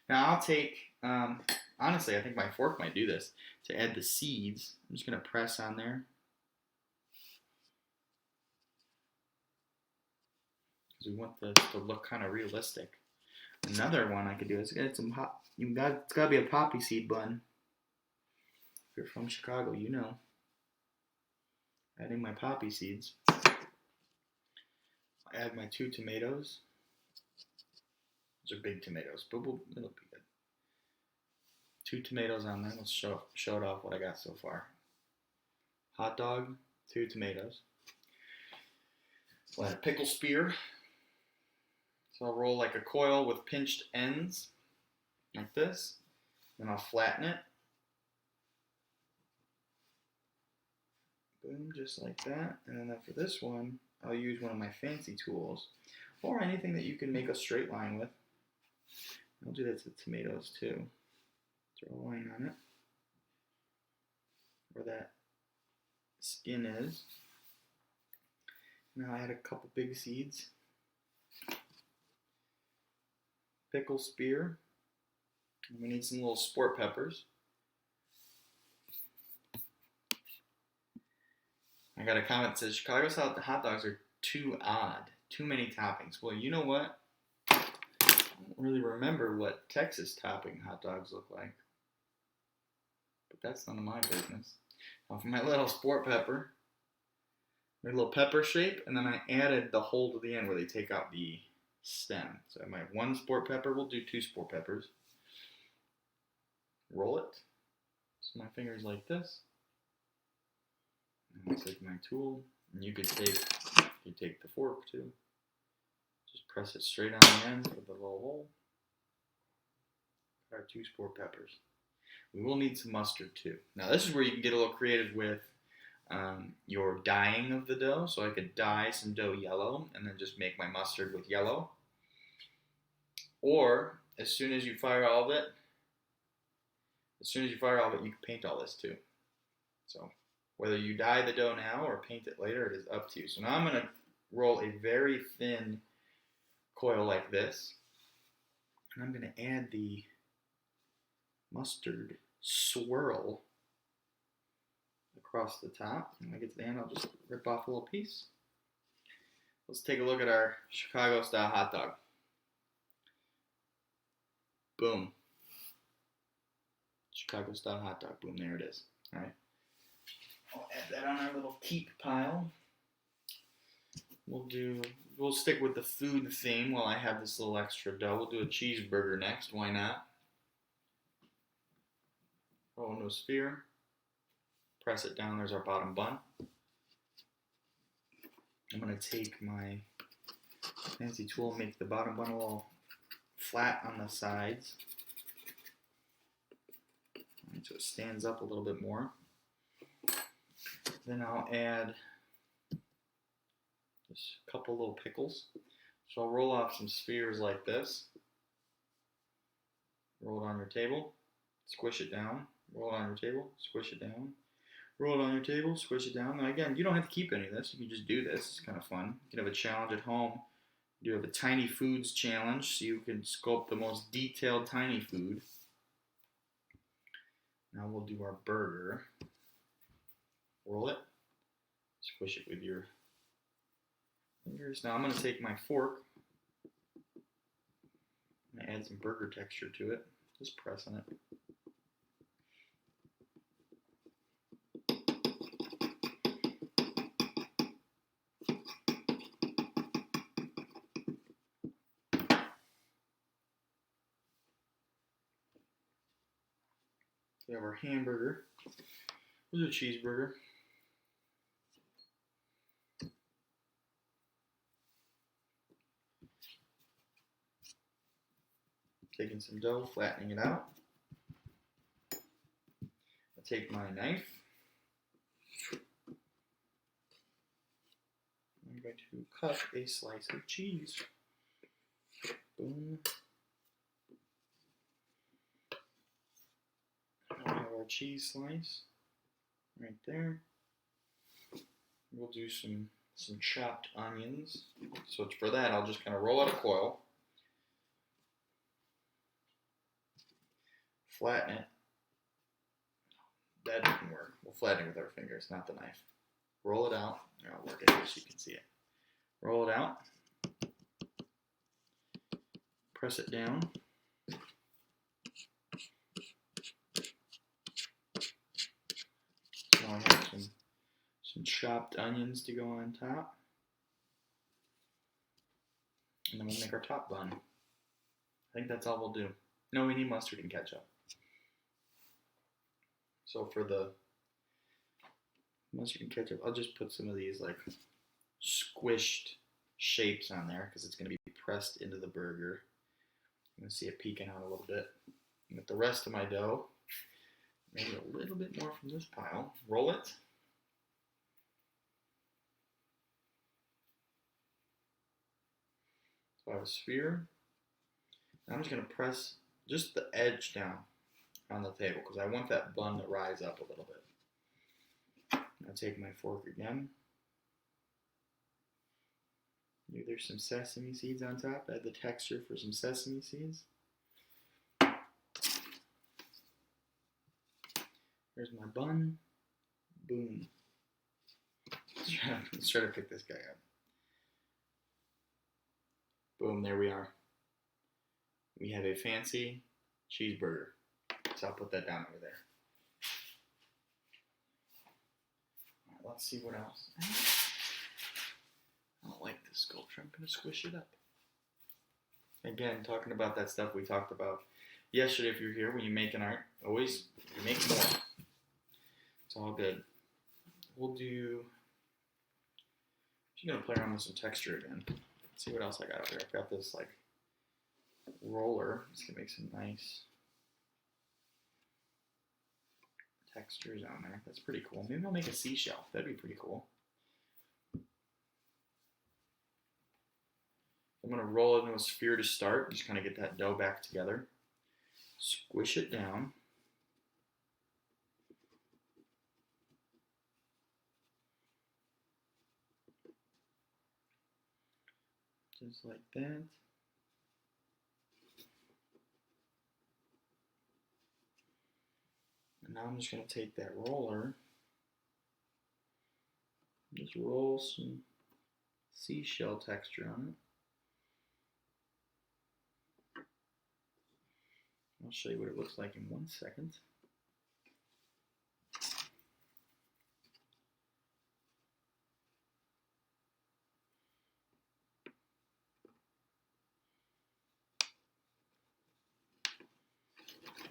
Now I'll take, honestly, I think my fork might do this. To add the seeds, I'm just going to press on there. We want this to look kind of realistic. Another one I could do is get some it's got to be a poppy seed bun. If you're from Chicago, you know. Adding my poppy seeds. I'll add my 2 tomatoes. Those are big tomatoes, but it'll be good. 2 tomatoes on there. Let's show it off what I got so far. Hot dog, 2 tomatoes. We'll add a pickle spear. So I'll roll like a coil with pinched ends, like this. Then I'll flatten it. Boom, just like that. And then for this one, I'll use one of my fancy tools, or anything that you can make a straight line with. I'll do that to the tomatoes too. Draw a line on it, where that skin is. Now I add a couple big seeds. Pickle spear. And we need some little sport peppers. I got a comment that says Chicago's hot dogs are too odd, too many toppings. Well, you know what? I don't really remember what Texas topping hot dogs look like, but that's none of my business. Now for my little sport pepper, a little pepper shape, and then I added the hole to the end where they take out the stem. So my one sport pepper will do 2 sport peppers. Roll it. So my fingers like this. And I take my tool, and you could take the fork too. Just press it straight on the end with the little hole. Our 2 sport peppers. We will need some mustard too. Now this is where you can get a little creative with your dyeing of the dough. So I could dye some dough yellow and then just make my mustard with yellow. Or as soon as you fire all of it, you can paint all this too. So whether you dye the dough now or paint it later, it is up to you. So now I'm going to roll a very thin coil like this. And I'm going to add the mustard swirl across the top. And when I get to the end, I'll just rip off a little piece. Let's take a look at our Chicago style hot dog. Boom. Chicago style hot dog. Boom, there it is. All right. I'll add that on our little keep pile. We'll stick with the food theme while I have this little extra dough. We'll do a cheeseburger next. Why not? Roll into a sphere. Press it down. There's our bottom bun. I'm going to take my fancy tool and make the bottom bun a little flat on the sides. Right, so it stands up a little bit more. Then I'll add just a couple little pickles. So I'll roll off some spheres like this. Roll it on your table. Squish it down. Roll it on your table. Squish it down. Roll it on your table. Squish it down. Now again, you don't have to keep any of this. You can just do this. It's kind of fun. You can have a challenge at home. You have a tiny foods challenge, so you can sculpt the most detailed tiny food. Now we'll do our burger. Roll it. Squish it with your fingers. Now I'm going to take my fork and add some burger texture to it. Just pressing it. We have our hamburger. We'll do a cheeseburger. Taking some dough, flattening it out. I take my knife. I'm going to cut a slice of cheese. Boom. Now we have our cheese slice right there. We'll do some chopped onions. So for that, I'll just kind of roll out a coil. Flatten it. That didn't work. We'll flatten it with our fingers, not the knife. Roll it out. Here, I'll work it here so you can see it. Roll it out. Press it down. So I have some chopped onions to go on top. And then we'll make our top bun. I think that's all we'll do. No, we need mustard and ketchup. So for the mustard and ketchup, I'll just put some of these like squished shapes on there because it's going to be pressed into the burger. You can see it peeking out a little bit. And with the rest of my dough, maybe a little bit more from this pile, roll it. So I have a sphere. And I'm just going to press just the edge down on the table because I want that bun to rise up a little bit. I'll take my fork again. Maybe there's some sesame seeds on top. Add the texture for some sesame seeds. There's my bun. Boom. Let's try to pick this guy up. Boom, there we are. We have a fancy cheeseburger. So I'll put that down over there. All right, let's see what else. I don't like this sculpture. I'm going to squish it up. Again, talking about that stuff we talked about yesterday. If you're here, when you make an art, always make more. It's all good. We'll do... I'm going to play around with some texture again. Let's see what else I got up here. I've got this like roller. Just going to make some nice textures on there. That's pretty cool. Maybe I'll make a seashell. That'd be pretty cool. I'm going to roll it into a sphere to start. Just kind of get that dough back together. Squish it down. Just like that. And now I'm just going to take that roller. Just roll some seashell texture on it. I'll show you what it looks like in 1 second.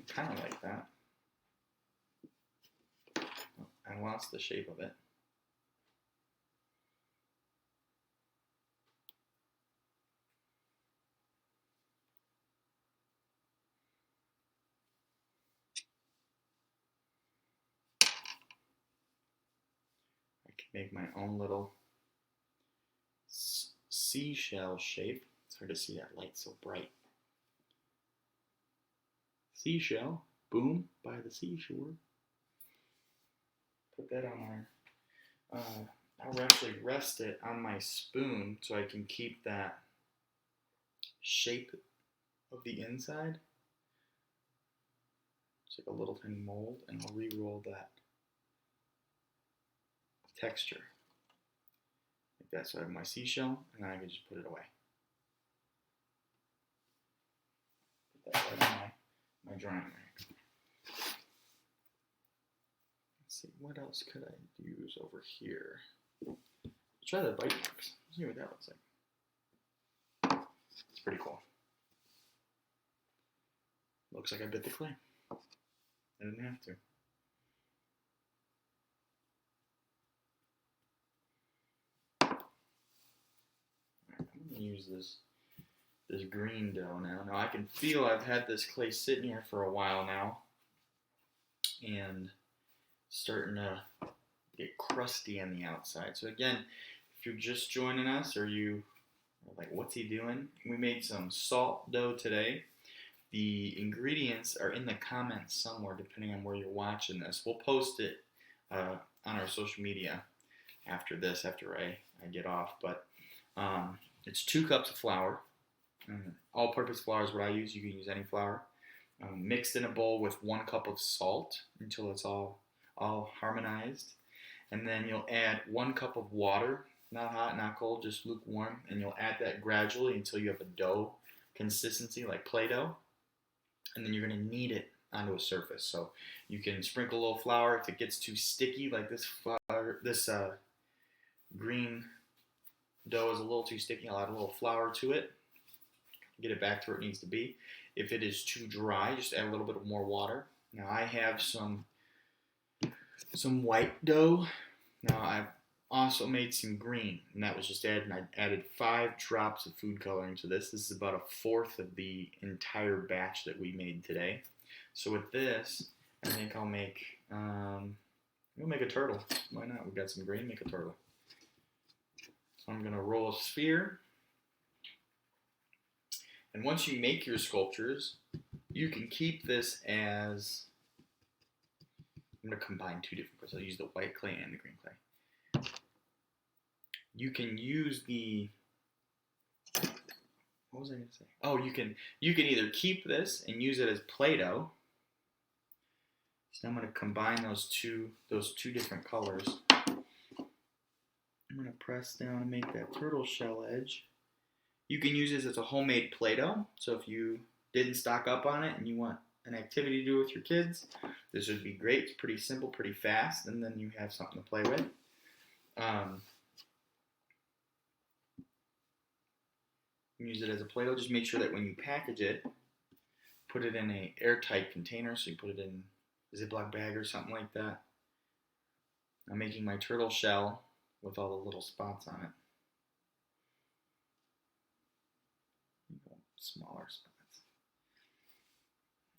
Kind of like that. Oh, I lost the shape of it. Make my own little seashell shape. It's hard to see that light so bright. Seashell, boom, by the seashore. Put that on my, I'll actually rest it on my spoon so I can keep that shape of the inside. It's like a little tiny mold, and I'll re-roll that texture like that. So I have my seashell, and then I can just put it away. Put that right on my drying rack. Let's see, what else could I use over here? Let's try the bite marks. Let's see what that looks like. It's pretty cool. Looks like I bit the clay. I didn't have to. I'm going to use this green dough now. Now I can feel I've had this clay sitting here for a while now, and starting to get crusty on the outside. So again, if you're just joining us, or you are like, what's he doing? We made some salt dough today. The ingredients are in the comments somewhere, depending on where you're watching this. We'll post it on our social media after this, after I get off. But it's 2 cups of flour. All-purpose flour is what I use. You can use any flour. Mixed in a bowl with 1 cup of salt until it's all harmonized. And then you'll add 1 cup of water, not hot, not cold, just lukewarm. And you'll add that gradually until you have a dough consistency, like Play-Doh. And then you're going to knead it onto a surface. So you can sprinkle a little flour. If it gets too sticky, like this green dough is a little too sticky, I'll add a little flour to it. Get it back to where it needs to be. If it is too dry, just add a little bit more water. Now I have some white dough. Now also made some green, and that was just added. I added 5 drops of food coloring to this. This is about 1/4 of the entire batch that we made today. So with this, I think we'll make a turtle. Why not? We got some green, make a turtle. So I'm gonna roll a sphere. And once you make your sculptures, you can keep this as, I'm gonna combine 2 different colors. I'll use the white clay and the green clay. You can use the, what was I gonna say? Oh, you can either keep this and use it as Play-Doh. So I'm gonna combine those two different colors. I'm gonna press down and make that turtle shell edge. You can use this as a homemade Play-Doh. So if you didn't stock up on it and you want an activity to do with your kids, this would be great. It's pretty simple, pretty fast, and then you have something to play with. Use it as a Play-Doh. Just make sure that when you package it, put it in an airtight container. So you put it in a Ziploc bag or something like that. I'm making my turtle shell with all the little spots on it. Smaller spots.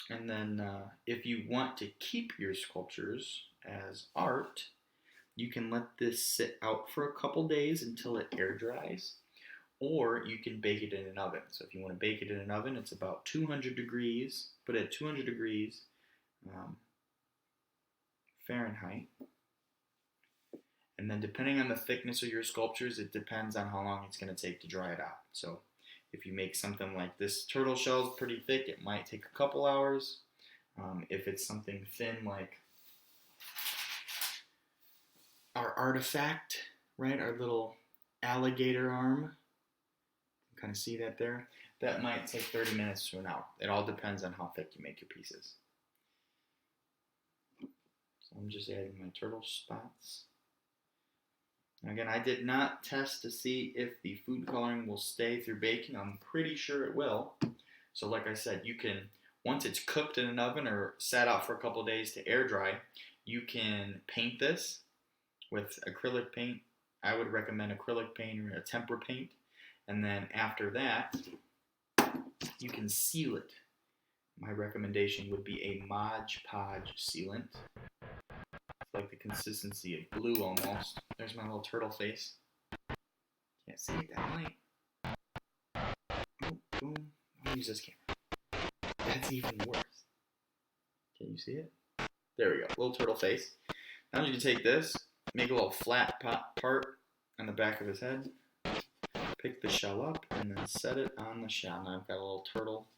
And then if you want to keep your sculptures as art, you can let this sit out for a couple days until it air dries. Or you can bake it in an oven. So if you want to bake it in an oven, it's about 200 degrees. Put it at 200 degrees Fahrenheit. And then depending on the thickness of your sculptures, it depends on how long it's going to take to dry it out. So if you make something like this turtle shell is pretty thick, it might take a couple hours. If it's something thin like our artifact, right, our little alligator arm, kind of see that there? That might take 30 minutes to an hour. It all depends on how thick you make your pieces. So I'm just adding my turtle spots. Again, I did not test to see if the food coloring will stay through baking. I'm pretty sure it will. So like I said, you can, once it's cooked in an oven or sat out for a couple of days to air dry, you can paint this with acrylic paint. I would recommend acrylic paint or a tempera paint. And then after that, you can seal it. My recommendation would be a Mod Podge sealant. It's like the consistency of glue almost. There's my little turtle face. Can't see it that light. Oh, boom. I'll use this camera. That's even worse. Can you see it? There we go. Little turtle face. Now you can take this, make a little flat part on the back of his head. Pick the shell up and then set it on the shell. Now I've got a little turtle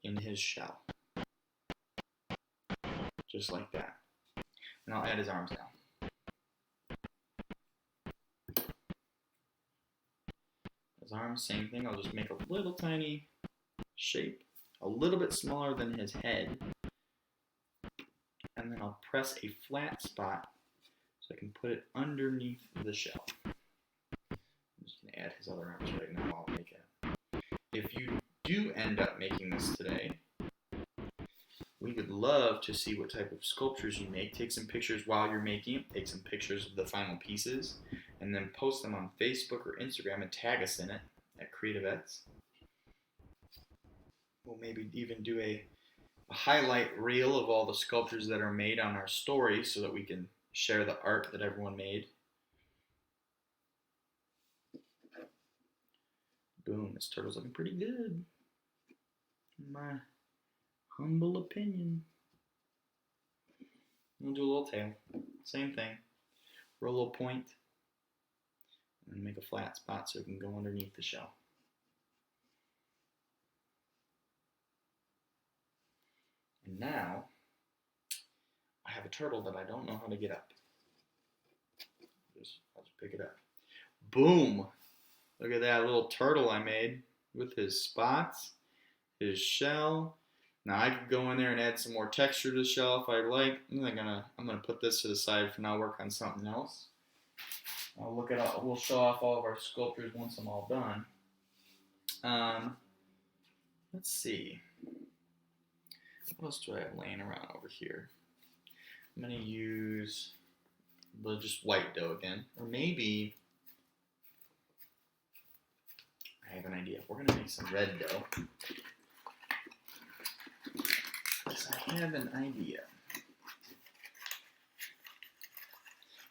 in his shell. Just like that. And I'll add his arms now. His arms, same thing. I'll just make a little tiny shape, a little bit smaller than his head. And then I'll press a flat spot so I can put it underneath the shell. Add his other arms right now while I make it. If you do end up making this today, we would love to see what type of sculptures you make. Take some pictures while you're making it. Take some pictures of the final pieces, and then post them on Facebook or Instagram and tag us in it at CreatiVets. We'll maybe even do a highlight reel of all the sculptures that are made on our story so that we can share the art that everyone made. Boom, this turtle's looking pretty good, in my humble opinion. We'll do a little tail, same thing. Roll a little point, and make a flat spot so it can go underneath the shell. And now, I have a turtle that I don't know how to get up. I'll just pick it up. Boom! Look at that little turtle I made with his spots, his shell. Now I could go in there and add some more texture to the shell if I like. I'm gonna put this to the side for now. Work on something else. We'll show off all of our sculptures once I'm all done. Let's see. What else do I have laying around over here? I'm gonna use just white dough again. Or maybe, I have an idea. We're going to make some red dough. Yes, I have an idea.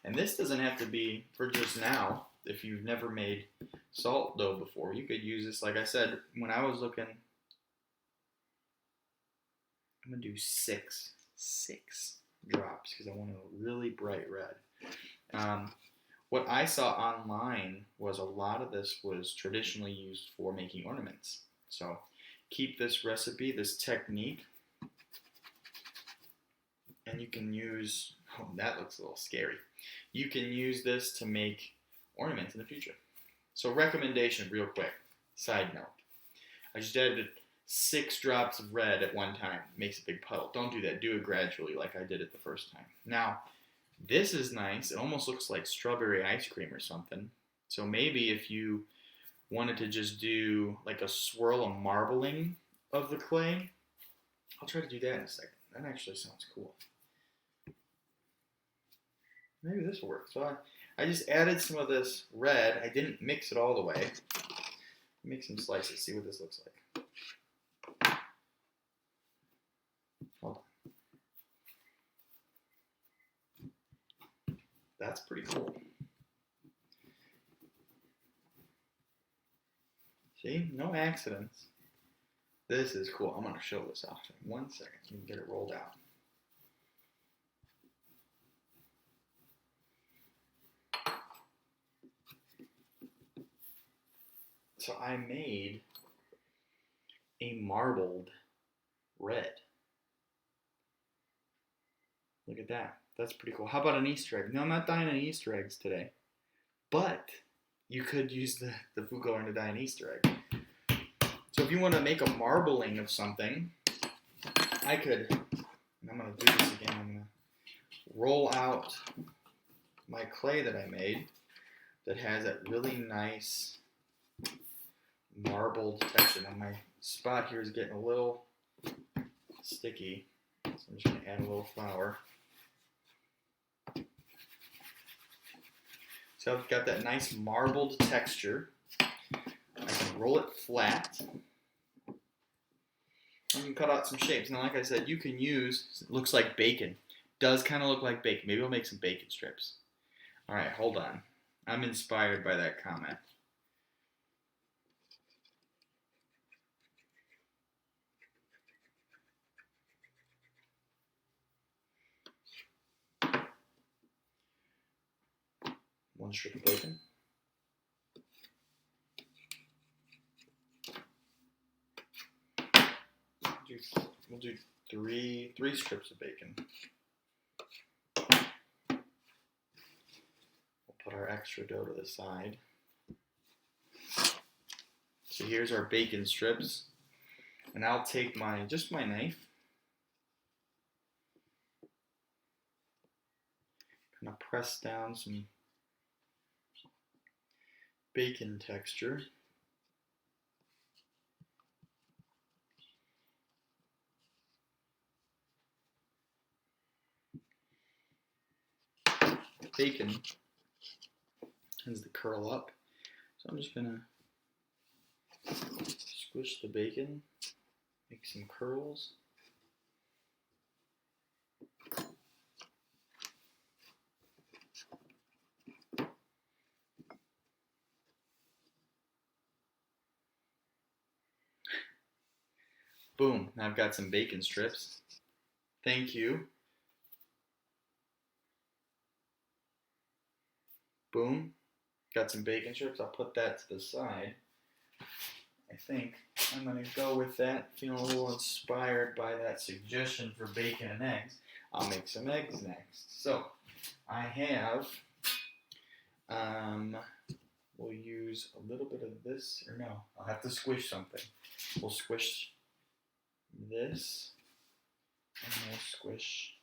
And this doesn't have to be for just now. If you've never made salt dough before, you could use this. Like I said, when I was looking, I'm going to do six drops because I want a really bright red. What I saw online was a lot of this was traditionally used for making ornaments. So keep this recipe, this technique, and you can use, oh, that looks a little scary. You can use this to make ornaments in the future. So recommendation real quick, side note. I just added 6 drops of red at one time. It makes a big puddle. Don't do that. Do it gradually like I did it the first time. Now, this is nice. It almost looks like strawberry ice cream or something. So maybe if you wanted to just do like a swirl of marbling of the clay, I'll try to do that in a second. That actually sounds cool. Maybe this will work. So I just added some of this red. I didn't mix it all the way. Make some slices, see what this looks like. Hold on. That's pretty cool. See, no accidents. This is cool. I'm going to show this off in 1 second. You can get it rolled out. So I made a marbled red. Look at that. That's pretty cool. How about an Easter egg? No, I'm not dyeing any Easter eggs today. But you could use the food coloring to dye an Easter egg. So if you want to make a marbling of something, I could, and I'm going to do this again, I'm going to roll out my clay that I made that has that really nice marbled texture. Now my spot here is getting a little sticky, so I'm just going to add a little flour. So I've got that nice marbled texture. I can roll it flat. I can cut out some shapes. Now, like I said, you can use, it looks like bacon. Does kind of look like bacon. Maybe I'll make some bacon strips. All right, hold on. I'm inspired by that comment. One strip of bacon. We'll do three strips of bacon. We'll put our extra dough to the side. So here's our bacon strips. And I'll take my knife. Kind of press down some bacon texture. Bacon tends to curl up, so I'm just gonna squish the bacon, make some curls. Boom, now I've got some bacon strips. Thank you. Boom, got some bacon strips. I'll put that to the side. I think I'm gonna go with that. Feeling a little inspired by that suggestion for bacon and eggs. I'll make some eggs next. So I have, we'll use a little bit of this, or no, I'll have to squish something. We'll squish this, and we'll squish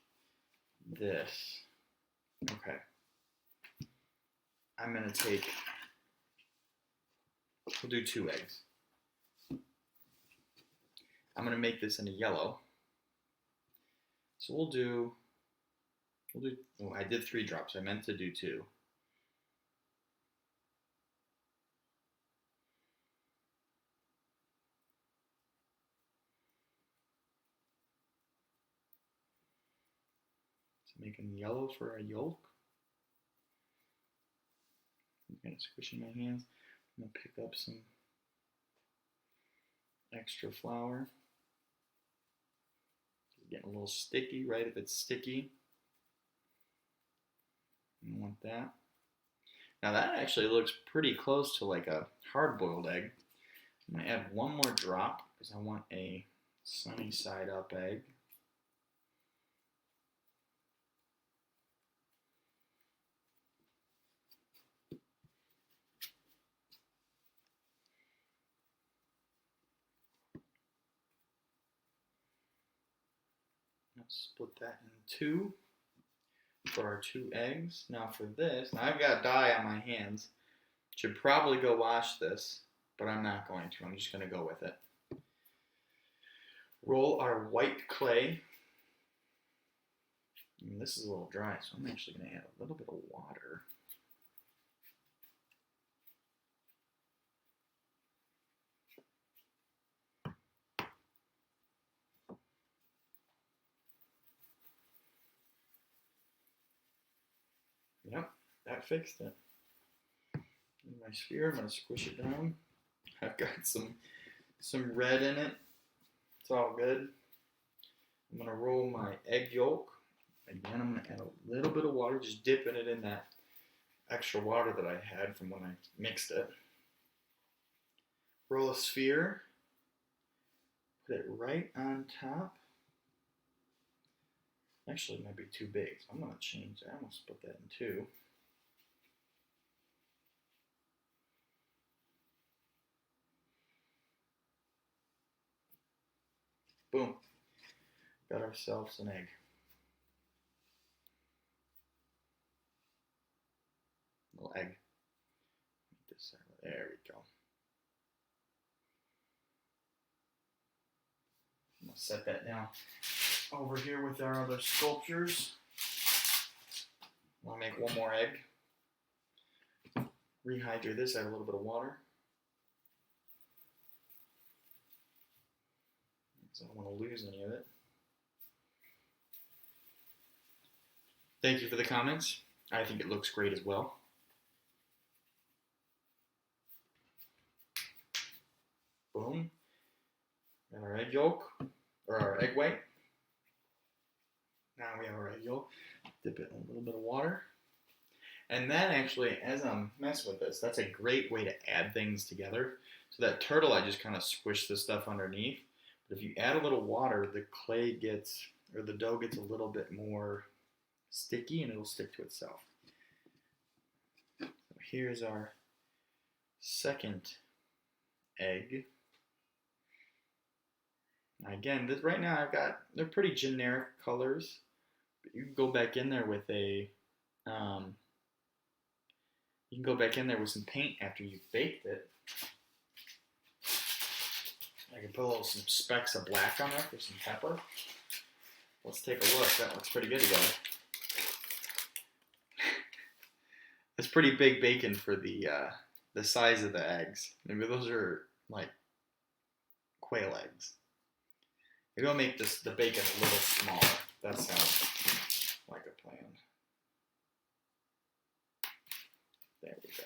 this. Okay. I'm going to take, we'll do 2 eggs. I'm going to make this into yellow. So we'll do We'll do, oh, I did 3 drops. I meant to do 2. So making yellow for a yolk. I'm gonna squish in my hands. I'm gonna pick up some extra flour. It's getting a little sticky, right? If it's sticky, you don't want that. Now that actually looks pretty close to like a hard-boiled egg. I'm gonna add 1 more drop because I want a sunny side up egg. Let's split that in 2 for our 2 eggs. Now for this, now I've got dye on my hands. Should probably go wash this, but I'm not going to. I'm just going to go with it. Roll our white clay. And this is a little dry, so I'm actually going to add a little bit of water. Yep, that fixed it. In my sphere, I'm going to squish it down. I've got some red in it. It's all good. I'm going to roll my egg yolk. Again, I'm going to add a little bit of water, just dipping it in that extra water that I had from when I mixed it. Roll a sphere. Put it right on top. Actually, it might be too big, so I'm going to change that. I'm going to split that in 2. Boom. Got ourselves an egg. Little egg. This side. There we go. I'm going to set that down over here with our other sculptures. I'll make 1 more egg. Rehydrate this, add a little bit of water. So I don't want to lose any of it. Thank you for the comments. I think it looks great as well. Boom. And our egg yolk, or our egg white. Now we have our egg yolk. Dip it in a little bit of water. And then actually, as I'm messing with this, that's a great way to add things together. So that turtle, I just kind of squish this stuff underneath. But if you add a little water, the clay gets, or the dough gets a little bit more sticky and it'll stick to itself. So here's our second egg. Now again, this, right now they're pretty generic colors. But you can go back in there with a, you can go back in there with some paint after you've baked it. I can put some specks of black on there for some pepper. Let's take a look. That looks pretty good together. That's pretty big bacon for the size of the eggs. Maybe those are like quail eggs. Maybe I'll make the bacon a little smaller. That sounds like a plan. There we go.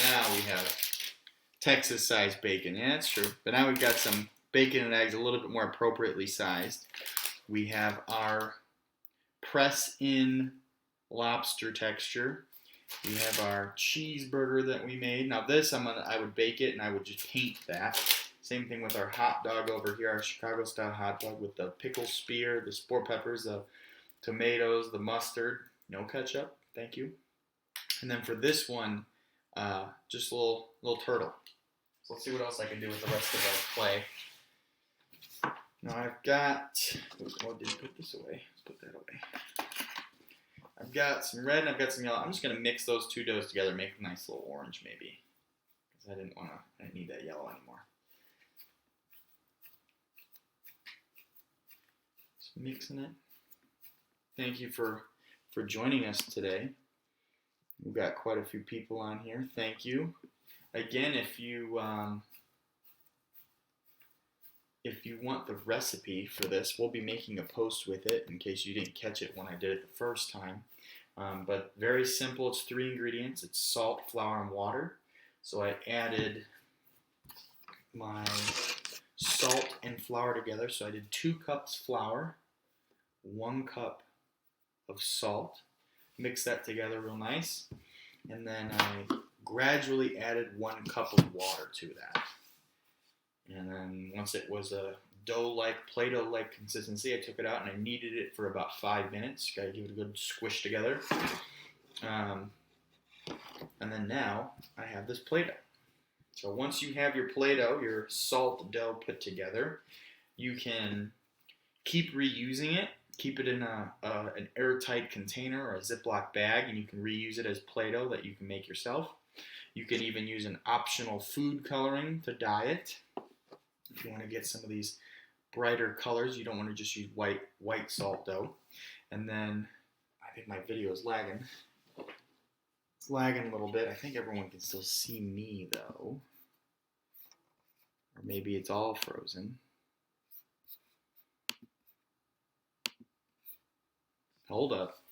Now we have Texas-sized bacon. Yeah, that's true. But now we've got some bacon and eggs a little bit more appropriately sized. We have our press-in lobster texture. We have our cheeseburger that we made. Now this, I would bake it and I would just paint that. Same thing with our hot dog over here, our Chicago-style hot dog with the pickle spear, the sport peppers, the tomatoes, the mustard. No ketchup, thank you. And then for this one, just a little turtle. So let's see what else I can do with the rest of our clay. Now I've got, oh, didn't put this away. Let's put that away. I've got some red and I've got some yellow. I'm just going to mix those two doughs together, make a nice little orange maybe. Because I didn't need that yellow anymore. Just mixing it. Thank you for joining us today. We've got quite a few people on here. Thank you. Again, if you want the recipe for this, we'll be making a post with it in case you didn't catch it when I did it the first time. But very simple. It's 3 ingredients. It's salt, flour, and water. So I added my salt and flour together. So I did 2 cups flour, 1 cup of salt. Mix that together real nice. And then I gradually added 1 cup of water to that. And then once it was a dough-like, Play-Doh-like consistency, I took it out and I kneaded it for about 5 minutes. Got to give it a good squish together. And then now I have this Play-Doh. So once you have your Play-Doh, your salt dough put together, you can keep reusing it. Keep it in an airtight container or a Ziploc bag, and you can reuse it as Play-Doh that you can make yourself. You can even use an optional food coloring to dye it. If you want to get some of these brighter colors, you don't want to just use white salt dough. And then, I think my video is lagging. It's lagging a little bit. I think everyone can still see me though. Or maybe it's all frozen. Hold up.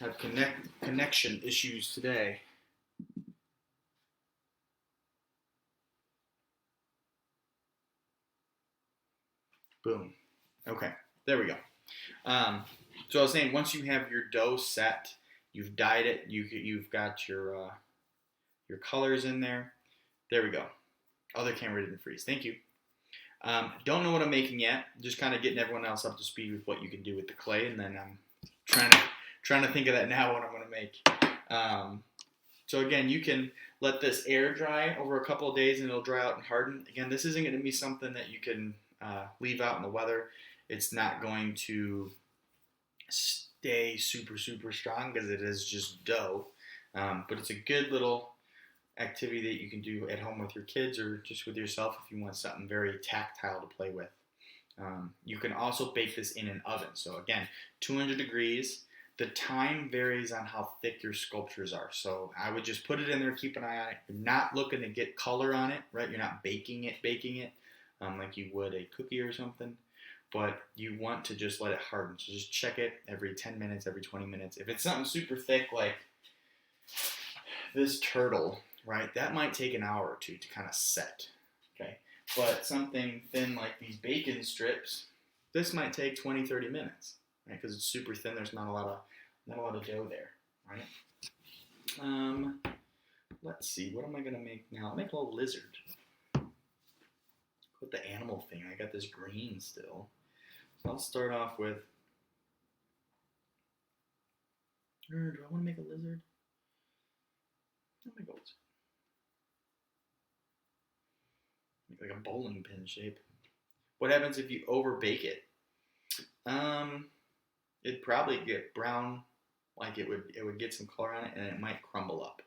Have connection issues today. Boom. Okay, there we go. So I was saying, once you have your dough set, you've dyed it, you've got your colors in there. There we go. Other camera didn't freeze. Thank you. Don't know what I'm making yet. Just kind of getting everyone else up to speed with what you can do with the clay, and then I'm trying to think of that now what I'm going to make. So again, you can let this air dry over a couple of days, and it'll dry out and harden. Again, this isn't going to be something that you can leave out in the weather. It's not going to stay super strong because it is just dough. But it's a good little activity that you can do at home with your kids or just with yourself if you want something very tactile to play with. You can also bake this in an oven. So again, 200 degrees. The time varies on how thick your sculptures are. So I would just put it in there, keep an eye on it. You're not looking to get color on it, right? You're not baking it like you would a cookie or something. But you want to just let it harden. So just check it every 10 minutes, every 20 minutes. If it's something super thick like this turtle, right, that might take an hour or two to kind of set, okay? But something thin like these bacon strips, this might take 20, 30 minutes, right? Because it's super thin, there's not a lot of dough there, right? Let's see, what am I gonna make now? I'll make a little lizard. With the animal thing, I got this green still. So I'll start off with, do I want to make a lizard? I'll make a lizard. Make like a bowling pin shape. What happens if you over bake it? It'd probably get brown, like it would get some color on it, and it might crumble up.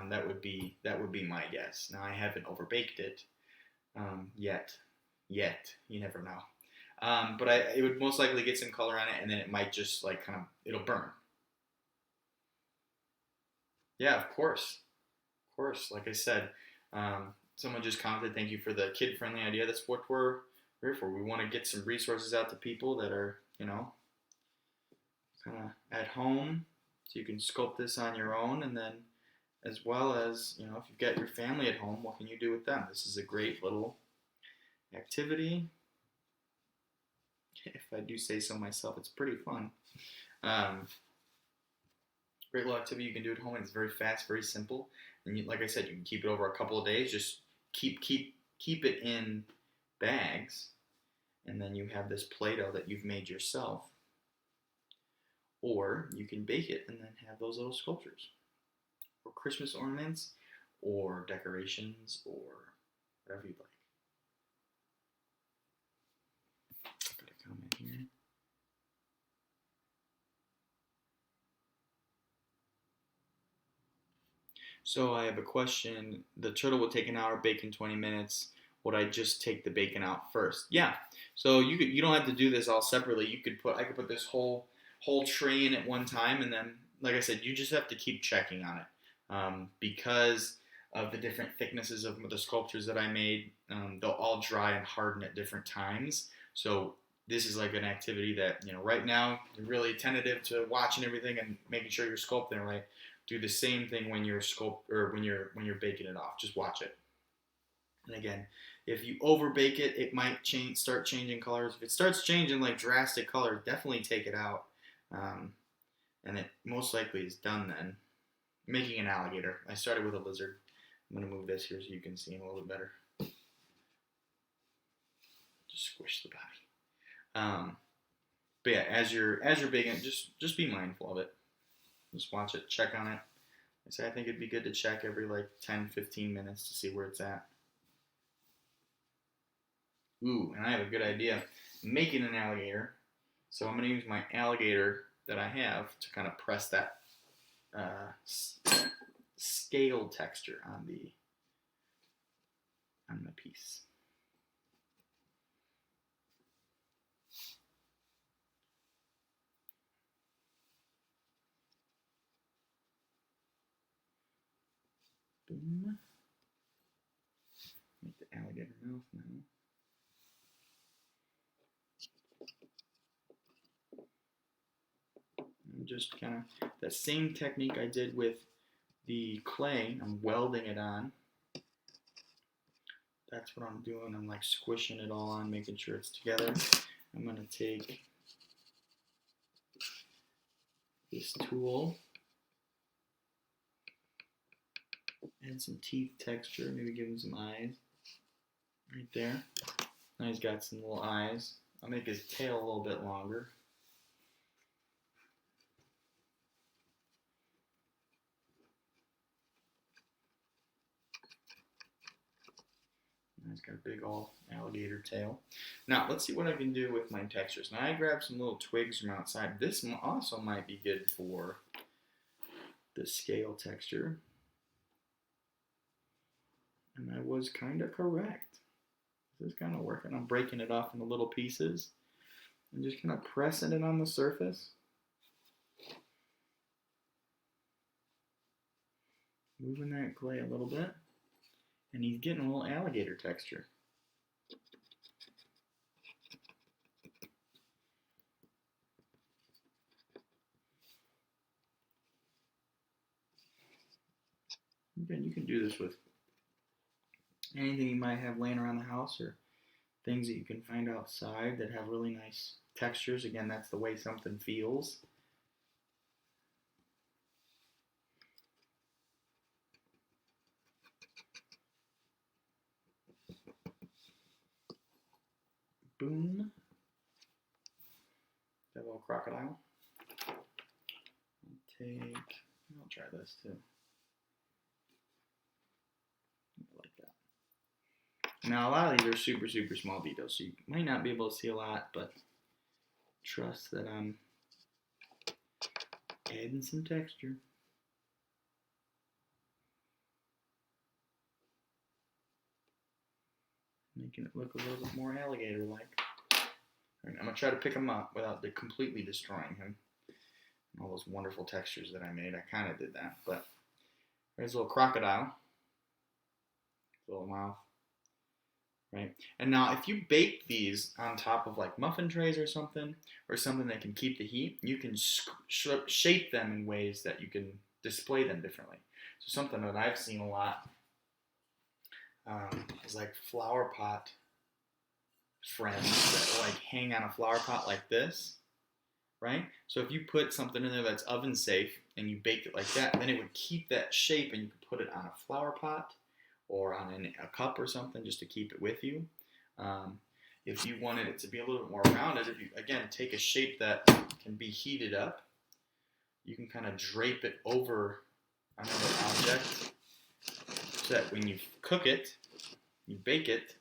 That would be my guess. Now I haven't over baked it yet. You never know. But it would most likely get some color on it, and then it might just like it'll burn. Yeah, of course. Like I said, someone just commented, thank you for the kid-friendly idea. That's what we're here for. We want to get some resources out to people that are, kind of at home, so you can sculpt this on your own, and then as well as, if you've got your family at home, what can you do with them? This is a great little activity. If I do say so myself, it's pretty fun. Great little activity you can do at home, and it's very fast, very simple. And like I said, you can keep it over a couple of days. Just keep it in bags, and then you have this Play-Doh that you've made yourself. Or you can bake it and then have those little sculptures, or Christmas ornaments, or decorations, or whatever you'd like. Got a comment here. So I have a question. The turtle would take an hour, bacon 20 minutes. Would I just take the bacon out first? Yeah. So you don't have to do this all separately. I could put this whole tray in at one time, and then like I said, you just have to keep checking on it because of the different thicknesses of the sculptures that I made. They'll all dry and harden at different times. So this is like an activity that right now you're really tentative to watching everything and making sure you're sculpting right. Do the same thing when you're when you're baking it off. Just watch it. And again, if you over bake it, it might start changing colors. If it starts changing like drastic colors, definitely take it out. Um, and it most likely is done then. Making an alligator. I started with a lizard. I'm gonna move this here so you can see him a little bit better. Just squish the body. But yeah, as you're baking it, just be mindful of it. Just watch it, check on it. I think it'd be good to check every like 10-15 minutes to see where it's at. Ooh, and I have a good idea. Making an alligator. So I'm going to use my alligator that I have to kind of press that scale texture on my piece. Boom. Make the alligator mouth now. And just kind of that same technique I did with the clay. I'm welding it on. That's what I'm doing. I'm like squishing it all on, making sure it's together. I'm going to take this tool, add some teeth texture, maybe give him some eyes. Right there. Now he's got some little eyes. I'll make his tail a little bit longer. He's got a big old alligator tail. Now, let's see what I can do with my textures. Now, I grabbed some little twigs from outside. This also might be good for the scale texture. And I was kind of correct. This is kind of working. I'm breaking it off into little pieces and just kind of pressing it on the surface. Moving that clay a little bit. And he's getting a little alligator texture. Again, you can do this with anything you might have laying around the house or things that you can find outside that have really nice textures. Again, that's the way something feels. Boom. That little crocodile. I'll try this too. Like that. Now a lot of these are super, super small details, so you might not be able to see a lot, but trust that I'm adding some texture. Making it look a little bit more alligator-like. Right, I'm going to try to pick him up without completely destroying him. And all those wonderful textures that I made. I kind of did that, but there's a little crocodile. Little mouth. Right? And now if you bake these on top of like muffin trays or something that can keep the heat, you can shape them in ways that you can display them differently. So something that I've seen a lot is like flower pot friends that like hang on a flower pot like this, right? So if you put something in there that's oven safe and you baked it like that, then it would keep that shape and you could put it on a flower pot or on a cup or something just to keep it with you. If you wanted it to be a little bit more rounded, if you, again, take a shape that can be heated up, you can kind of drape it over another object so that when you cook it, you bake it,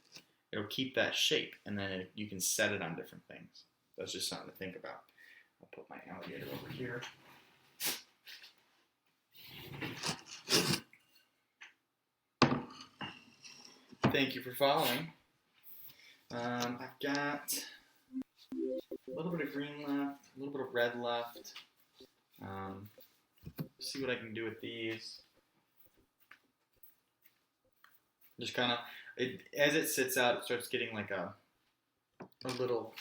it'll keep that shape, and then you can set it on different things. That's just something to think about. I'll put my alligator over here. Thank you for following. I've got a little bit of green left, a little bit of red left. See what I can do with these. Just kind of, as it sits out, it starts getting like a little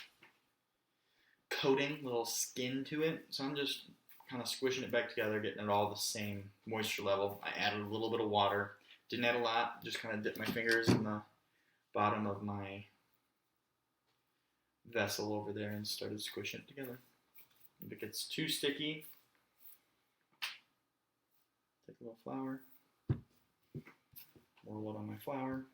coating, little skin to it. So I'm just kind of squishing it back together, getting it all the same moisture level. I added a little bit of water. Didn't add a lot, just kind of dipped my fingers in the bottom of my vessel over there and started squishing it together. If it gets too sticky, take a little flour, roll it on my flour,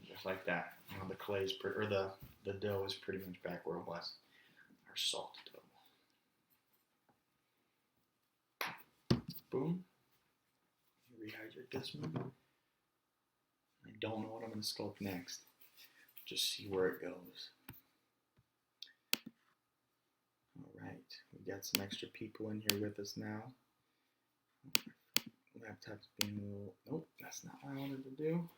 just like that. Now the clay's or the dough is pretty much back where it was. Our salt dough. Boom. Rehydrate this one. I don't know what I'm going to sculpt next. Just see where it goes. Alright, we got some extra people in here with us now. Laptop's being a little... Nope, that's not what I wanted to do.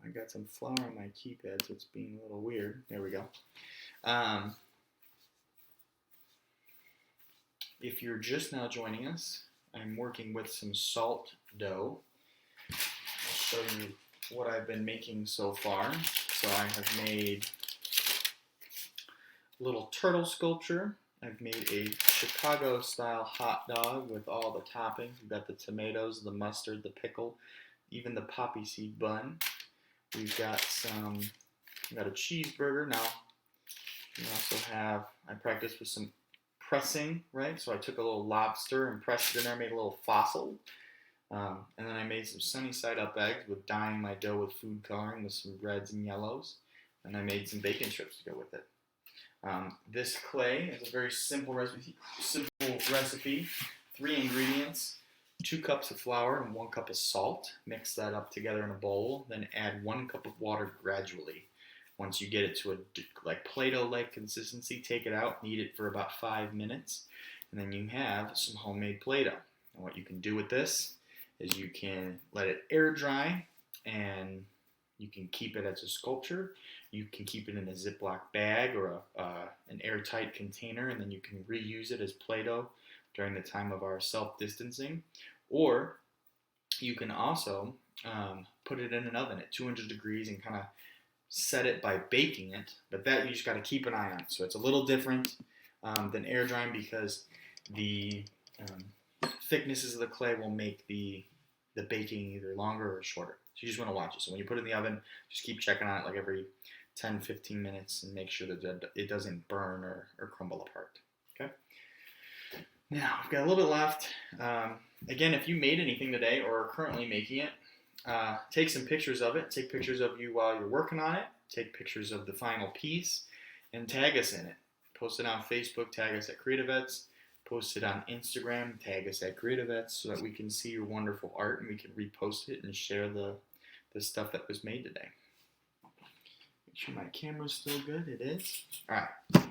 I got some flour on my keypad, so it's being a little weird. There we go. If you're just now joining us, I'm working with some salt dough. I'll show you what I've been making so far. So I have made a little turtle sculpture. I've made a Chicago style hot dog with all the toppings. We've got the tomatoes, the mustard, the pickle, even the poppy seed bun. We've got a cheeseburger. Now, we also have, I practiced with some pressing, right? So I took a little lobster and pressed it in there, made a little fossil. And then I made some sunny side up eggs with dyeing my dough with food coloring with some reds and yellows. And I made some bacon strips to go with it. This clay is a very simple recipe. 3 ingredients, 2 cups of flour and 1 cup of salt. Mix that up together in a bowl. Then add 1 cup of water gradually. Once you get it to a like Play-Doh-like consistency, take it out, knead it for about 5 minutes, and then you have some homemade Play-Doh. And what you can do with this is you can let it air dry, and you can keep it as a sculpture. You can keep it in a Ziploc bag or an airtight container, and then you can reuse it as Play-Doh during the time of our self-distancing. Or you can also put it in an oven at 200 degrees and kind of set it by baking it, but that you just got to keep an eye on. So it's a little different than air drying because the thicknesses of the clay will make the baking either longer or shorter. So you just want to watch it. So when you put it in the oven, just keep checking on it like every 10-15 minutes and make sure that it doesn't burn or crumble apart. Okay. Now I've got a little bit left. Again, if you made anything today or are currently making it, take some pictures of it. Take pictures of you while you're working on it. Take pictures of the final piece and tag us in it. Post it on Facebook, tag us at CreatiVets. Post it on Instagram, tag us at CreatiVets so that we can see your wonderful art and we can repost it and share the stuff that was made today. Make sure my camera's still good. It is. All right.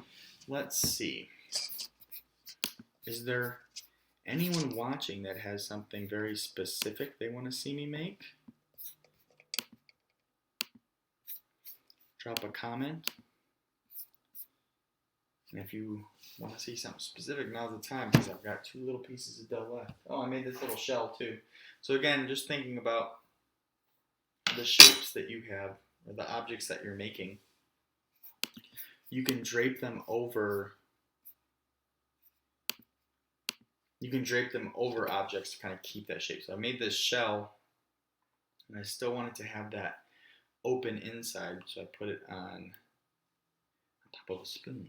Let's see. Is there anyone watching that has something very specific they want to see me make? Drop a comment. And if you want to see something specific, now's the time because I've got 2 little pieces of dough left. Oh, I made this little shell too. So again, just thinking about the shapes that you have or the objects that you're making, you can drape them over. You can drape them over objects to kind of keep that shape. So I made this shell, and I still wanted to have that open inside, so I put it on top of a spoon.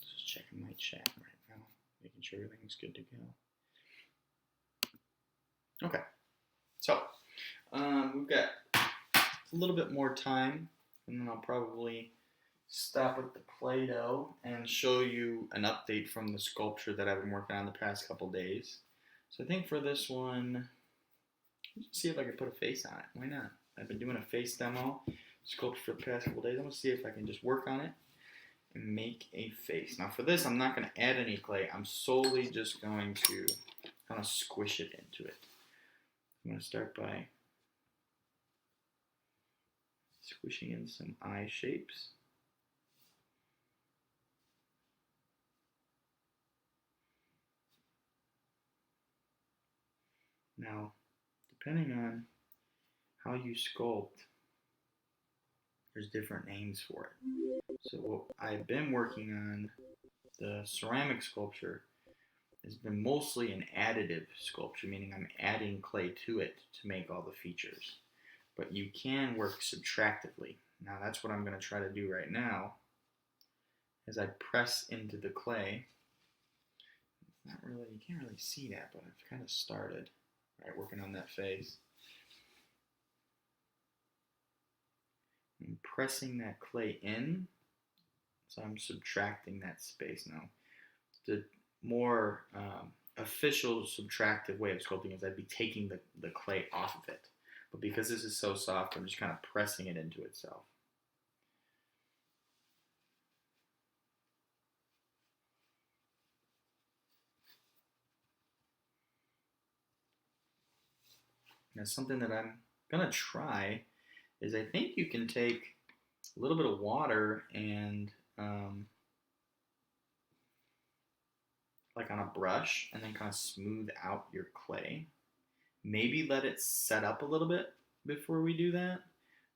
Just checking my chat right now, making sure everything's good to go. Okay, so we've got a little bit more time, and then I'll probably stop with the Play-Doh and show you an update from the sculpture that I've been working on the past couple days. So I think for this one, let's see if I can put a face on it. Why not? I've been doing a face demo sculpture for the past couple days. I'm going to see if I can just work on it and make a face. Now for this, I'm not going to add any clay. I'm solely just going to kind of squish it into it. I'm going to start by squishing in some eye shapes. Now, depending on how you sculpt, there's different names for it. So what I've been working on, the ceramic sculpture, has been mostly an additive sculpture, meaning I'm adding clay to it to make all the features. But you can work subtractively. Now that's what I'm going to try to do right now. As I press into the clay, it's not really, you can't really see that, but I've kind of started, right, working on that face. I'm pressing that clay in, so I'm subtracting that space now. The more official subtractive way of sculpting is I'd be taking the clay off of it. But because this is so soft, I'm just kind of pressing it into itself. Now something that I'm going to try is I think you can take a little bit of water and like on a brush and then kind of smooth out your clay. Maybe let it set up a little bit before we do that.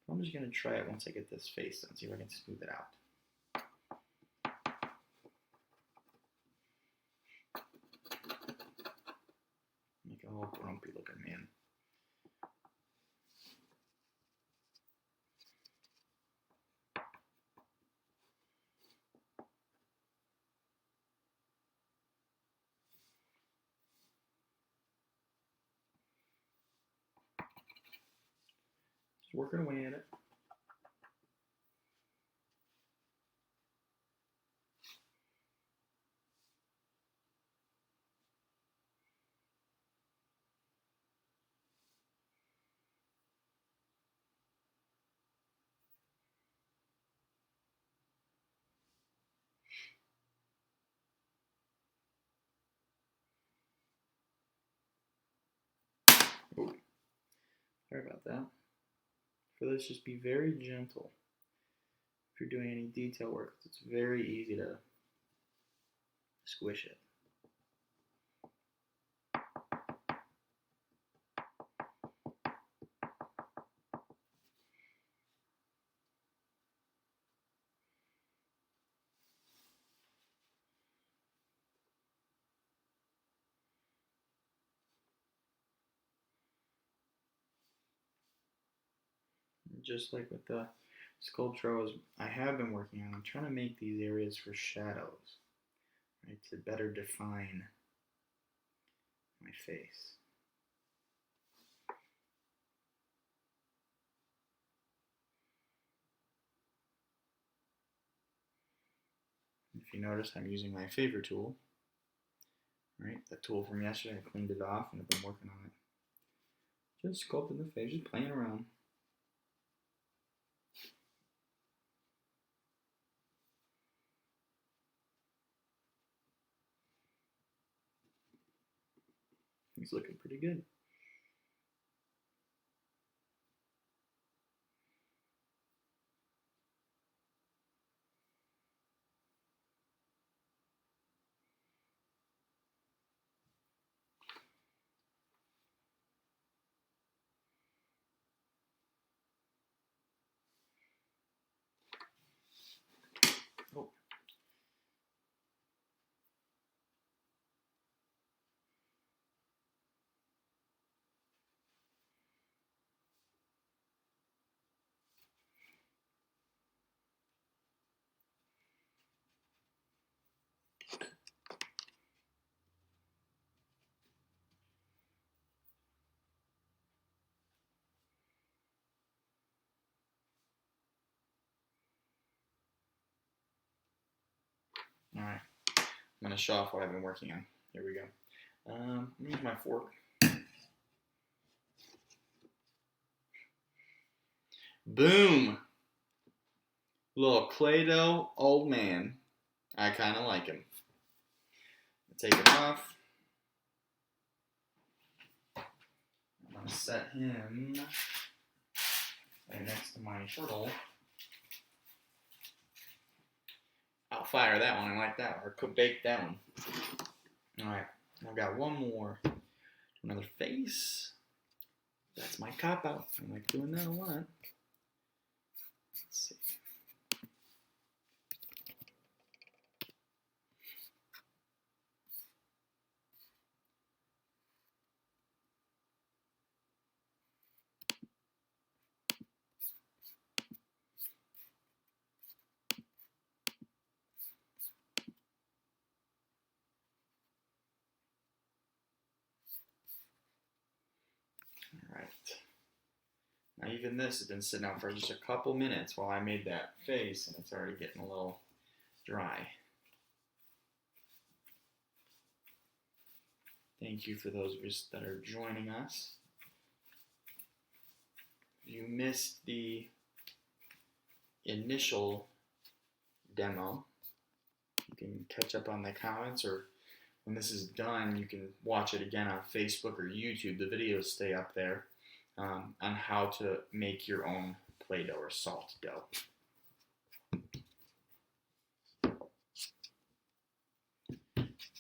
But I'm just going to try it once I get this face done, see if I can smooth it out. Make a whole grumpy looking man. Just working away at it. Oh, sorry about that. For this, just be very gentle. If you're doing any detail work, it's very easy to squish it. Just like with the sculpture I have been working on, I'm trying to make these areas for shadows, right, to better define my face. If you notice, I'm using my favorite tool, right, the tool from yesterday. I cleaned it off and I've been working on it. Just sculpting the face, just playing around. He's looking pretty good. Oh. All right, I'm gonna show off what I've been working on. Here we go. I'm gonna use my fork. Boom! Little Play-Doh old man. I kind of like him. Take it off. I'm gonna set him right next to my turtle. I'll fire that one. I like that one. Or could bake that one. Alright, I've got one more. Another face. That's my cop out. I like doing that a lot. Let's see. Alright. Now even this has been sitting out for just a couple minutes while I made that face, and it's already getting a little dry. Thank you for those of you that are joining us. If you missed the initial demo, you can catch up on the comments, or when this is done, you can watch it again on Facebook or YouTube. The videos stay up there on how to make your own Play-Doh or salt dough.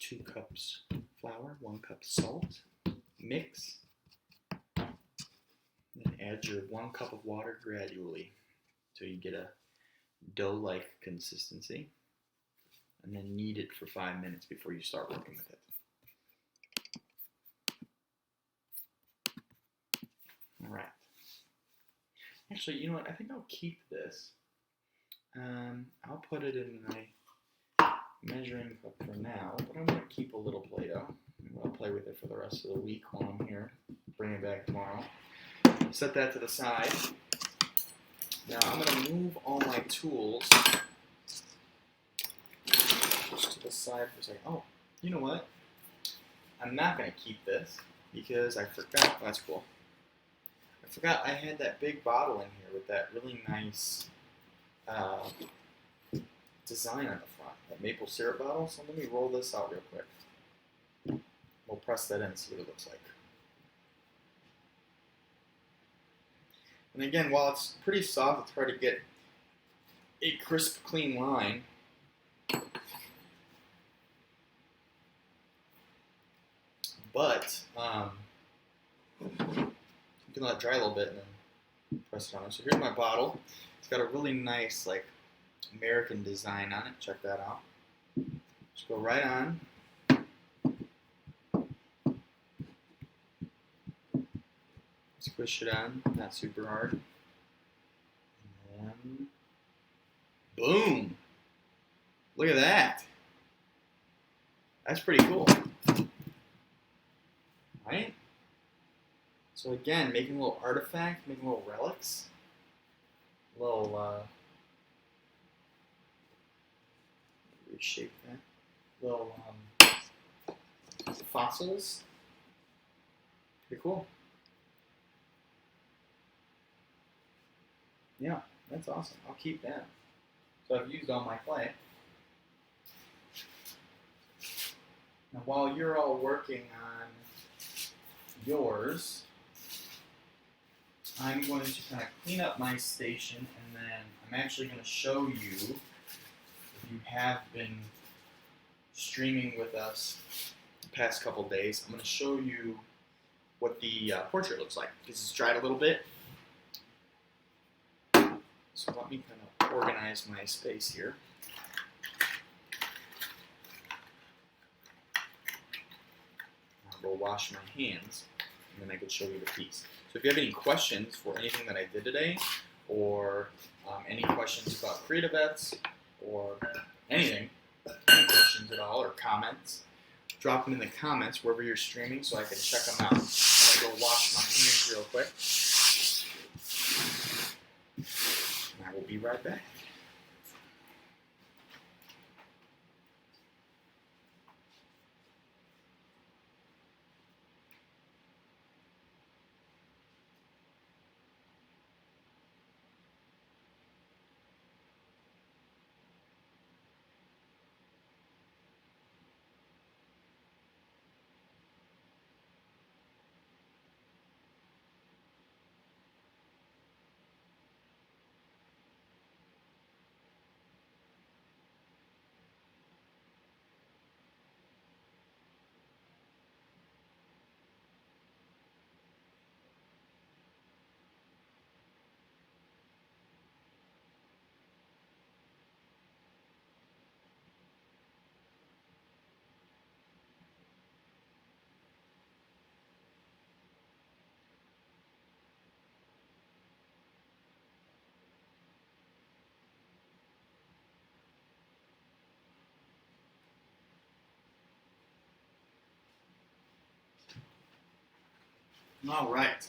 2 cups flour, 1 cup salt, mix, then add your 1 cup of water gradually so you get a dough-like consistency, and then knead it for 5 minutes before you start working with it. All right. Actually, you know what? I think I'll keep this. I'll put it in my measuring cup for now, but I'm going to keep a little Play-Doh. I'll play with it for the rest of the week while I'm here. Bring it back tomorrow. Set that to the side. Now I'm going to move all my tools just to the side for a second. Oh, you know what? I'm not going to keep this because I forgot. Oh, that's cool. I forgot I had that big bottle in here with that really nice design on the front, that maple syrup bottle. So let me roll this out real quick. We'll press that in and see what it looks like. And again, while it's pretty soft, it's hard to get a crisp, clean line. But you can let it dry a little bit and then press it on. So here's my bottle. It's got a really nice, like, American design on it. Check that out. Just go right on. Squish it on, not super hard. And then, boom! Look at that. That's pretty cool. Right? So again, making a little artifact, making little relics. Little, reshape that. Little, fossils. Pretty cool. Yeah, that's awesome. I'll keep that. So I've used all my clay. Now while you're all working on yours, I'm going to kind of clean up my station, and then I'm actually going to show you, if you have been streaming with us the past couple days, I'm going to show you what the portrait looks like, because it's dried a little bit. So let me kind of organize my space here. I'll go wash my hands, and then I can show you the piece. So if you have any questions for anything that I did today, or any questions about CreatiVets, or anything, any questions at all, or comments, drop them in the comments wherever you're streaming so I can check them out. I'm going to go wash my hands real quick. And I will be right back. All right.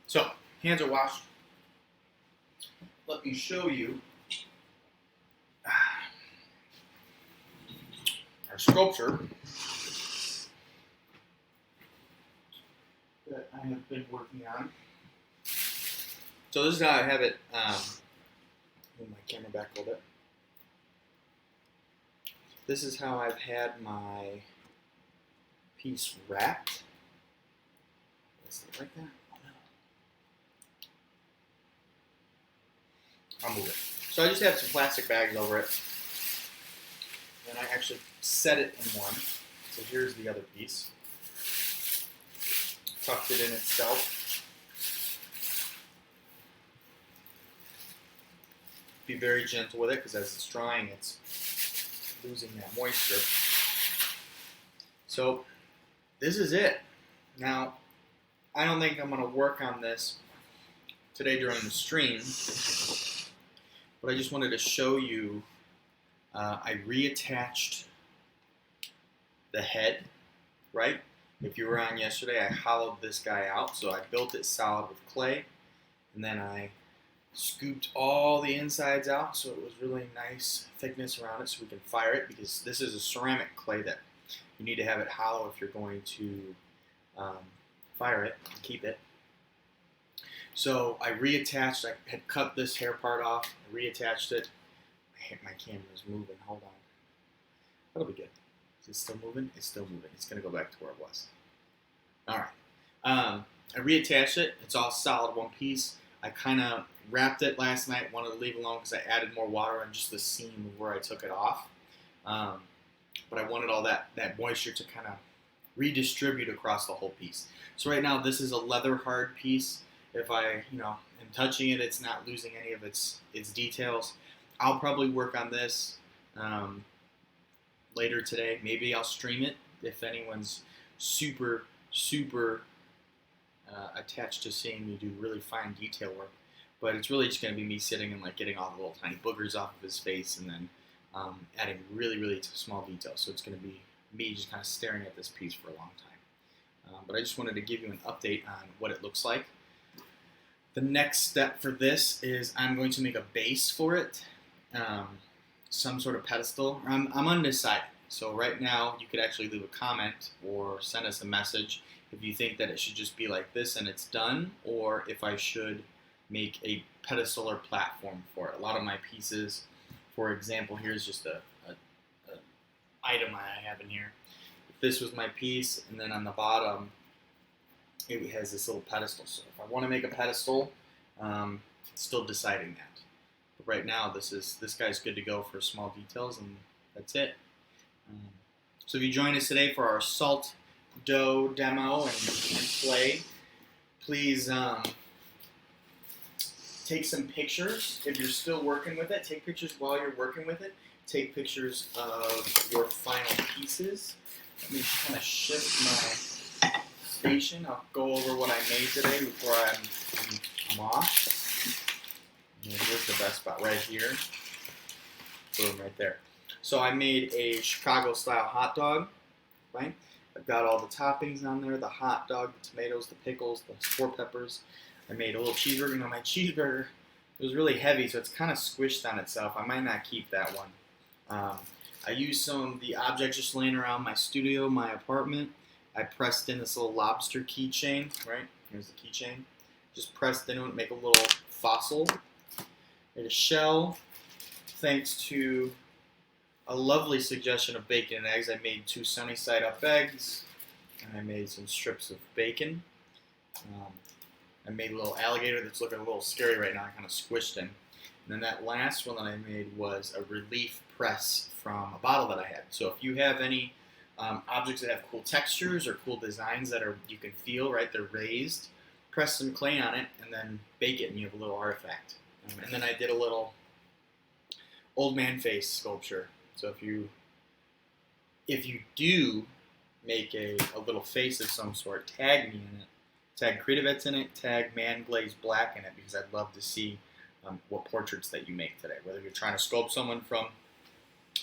So, hands are washed. Let me show you our sculpture that I have been working on. So this is how I have it. Move my camera back a little bit. This is how I've had my piece wrapped. Is it like that? Oh no. I'll move it. So I just have some plastic bags over it. And I actually set it in one. So here's the other piece. Tucked it in itself. Be very gentle with it because as it's drying, it's losing that moisture. So this is it. Now, I don't think I'm going to work on this today during the stream, but I just wanted to show you I reattached the head, right? If you were on yesterday, I hollowed this guy out, so I built it solid with clay, and then I scooped all the insides out so it was really nice thickness around it so we can fire it, because this is a ceramic clay that you need to have it hollow if you're going to fire it and keep it. So I reattached, I had cut this hair part off, I reattached it. My camera's moving, hold on. That'll be good. Is it still moving? It's still moving. It's gonna go back to where it was. Alright. I reattached it, it's all solid one piece. I kind of wrapped it last night, wanted to leave it alone because I added more water on just the seam where I took it off. But I wanted all that moisture to kind of redistribute across the whole piece. So right now this is a leather hard piece. If I, am touching it, it's not losing any of its details. I'll probably work on this later today. Maybe I'll stream it if anyone's super attached to seeing me do really fine detail work. But it's really just going to be me sitting and like getting all the little tiny boogers off of his face and then adding really small details. So it's going to be me just kind of staring at this piece for a long time. But I just wanted to give you an update on what it looks like. The next step for this is I'm going to make a base for it, some sort of pedestal. I'm undecided. So right now you could actually leave a comment or send us a message if you think that it should just be like this and it's done, or if I should make a pedestal or platform for it. A lot of my pieces, for example, here's just a item I have in here. If this was my piece, and then on the bottom it has this little pedestal. So if I want to make a pedestal, still deciding that. But right now this guy's good to go for small details, and that's it. So if you join us today for our salt dough demo and play, please take some pictures. If you're still working with it, take pictures while you're working with it. Take pictures of your final pieces. Let me kind of shift my station. I'll go over what I made today before I'm off. And here's the best spot right here. Boom, right there. So I made a Chicago-style hot dog, right? I've got all the toppings on there, the hot dog, the tomatoes, the pickles, the sport peppers. I made a little cheeseburger. Now my cheeseburger, it was really heavy, so it's kind of squished on itself. I might not keep that one. I used some of the objects just laying around my studio, my apartment. I pressed in this little lobster keychain, right? Here's the keychain. Just pressed into it, make a little fossil. Made a shell. Thanks to a lovely suggestion of bacon and eggs, I made 2 sunny side up eggs, and I made some strips of bacon. I made a little alligator that's looking a little scary right now. I kind of squished him. And then that last one that I made was a relief press from a bottle that I had. So if you have any objects that have cool textures or cool designs that you can feel, right, they're raised, press some clay on it and then bake it and you have a little artifact. And then I did a little old man face sculpture. So if you do make a little face of some sort, tag me in it. Tag CreatiVets in it, tag Man Glazed Black in it, because I'd love to see what portraits that you make today. Whether you're trying to sculpt someone from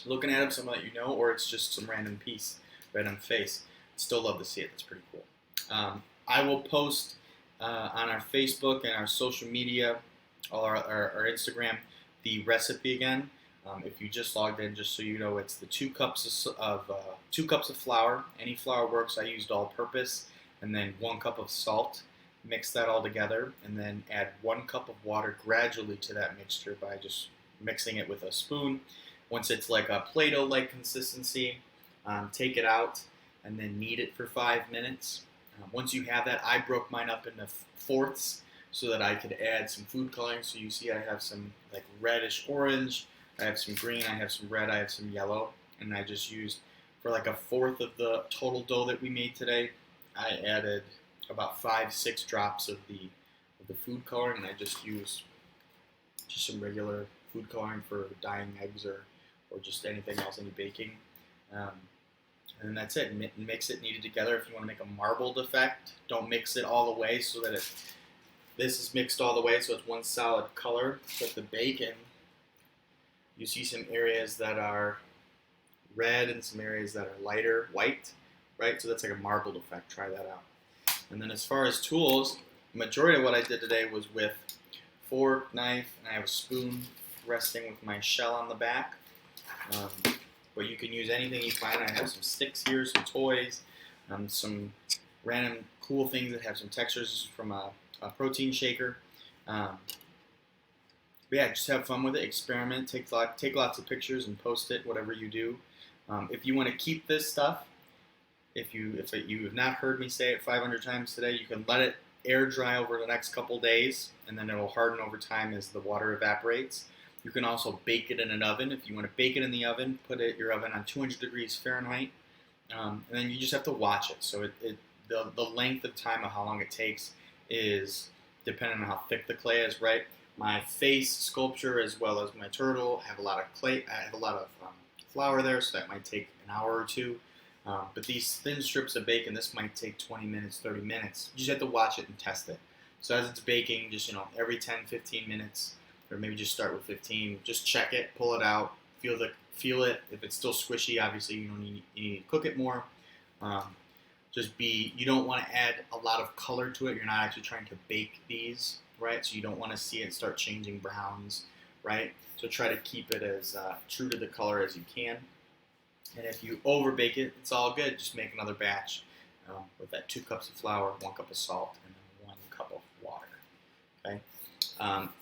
looking at them, someone that you know, or it's just some random piece, random face. I'd still love to see it. That's pretty cool. I will post on our Facebook and our social media, all our Instagram, the recipe again. If you just logged in, just so you know, it's the 2 cups of flour. Any flour works. I used all-purpose, and then 1 cup of salt. Mix that all together, and then add 1 cup of water gradually to that mixture by just mixing it with a spoon. Once it's like a Play-Doh-like consistency, take it out and then knead it for 5 minutes. Once you have that, I broke mine up into fourths so that I could add some food coloring. So you see I have some like reddish orange, I have some green, I have some red, I have some yellow, and I just used, for like a fourth of the total dough that we made today, I added about 5-6 drops of the food coloring, and I just used just some regular food coloring for dyeing eggs or just anything else, any baking. And that's it. Mix it, knead it together. If you want to make a marbled effect, don't mix it all the way so that this is mixed all the way so it's one solid color. But the bacon, you see some areas that are red and some areas that are lighter white, right? So that's like a marbled effect. Try that out. And then as far as tools, the majority of what I did today was with fork, knife, and I have a spoon resting with my shell on the back. But you can use anything you find. I have some sticks here, some toys, some random cool things that have some textures. This is from a protein shaker. But yeah, just have fun with it, experiment, take lots of pictures and post it, whatever you do. If you want to keep this stuff, if you have not heard me say it 500 times today, you can let it air dry over the next couple days, and then it'll harden over time as the water evaporates. You can also bake it in an oven. If you want to bake it in the oven, put your oven on 200 degrees Fahrenheit, and then you just have to watch it. So the length of time of how long it takes is depending on how thick the clay is, right? My face sculpture as well as my turtle have a lot of clay. I have a lot of flour there, so that might take an hour or two. But these thin strips of bacon, this might take 20 minutes, 30 minutes. You just have to watch it and test it. So as it's baking, just every 10, 15 minutes, or maybe just start with 15. Just check it, pull it out, feel it. If it's still squishy, obviously you need to cook it more. You don't want to add a lot of color to it. You're not actually trying to bake these, right? So you don't want to see it start changing browns, right? So try to keep it as true to the color as you can. And if you over bake it, it's all good. Just make another batch with that 2 cups of flour, 1 cup of salt, and then 1 cup of water. Okay.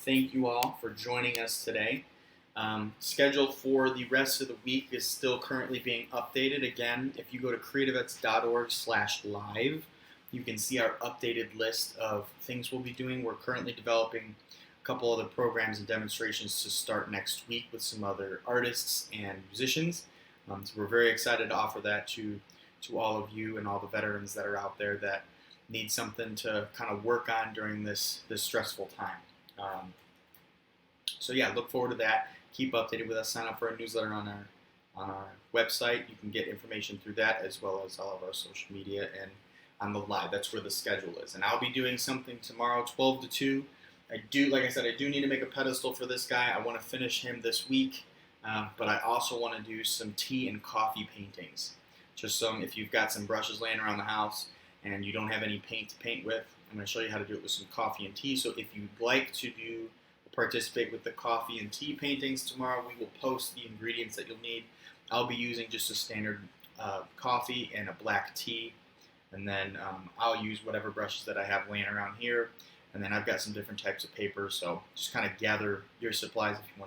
Thank you all for joining us today. Schedule for the rest of the week is still currently being updated. Again, if you go to creativets.org/live, you can see our updated list of things we'll be doing. We're currently developing a couple other programs and demonstrations to start next week with some other artists and musicians. So we're very excited to offer that to all of you and all the veterans that are out there that need something to kind of work on during this stressful time. So yeah, look forward to that. Keep updated with us. Sign up for our newsletter on our website. You can get information through that as well as all of our social media and on the live. That's where the schedule is. And I'll be doing something tomorrow, 12 to 2. Like I said, I do need to make a pedestal for this guy. I want to finish him this week. But I also want to do some tea and coffee paintings. Just if you've got some brushes laying around the house and you don't have any paint to paint with, I'm going to show you how to do it with some coffee and tea. So if you'd like to participate with the coffee and tea paintings tomorrow, we will post the ingredients that you'll need. I'll be using just a standard coffee and a black tea. And then I'll use whatever brushes that I have laying around here. And then I've got some different types of paper. So just kind of gather your supplies if you want to.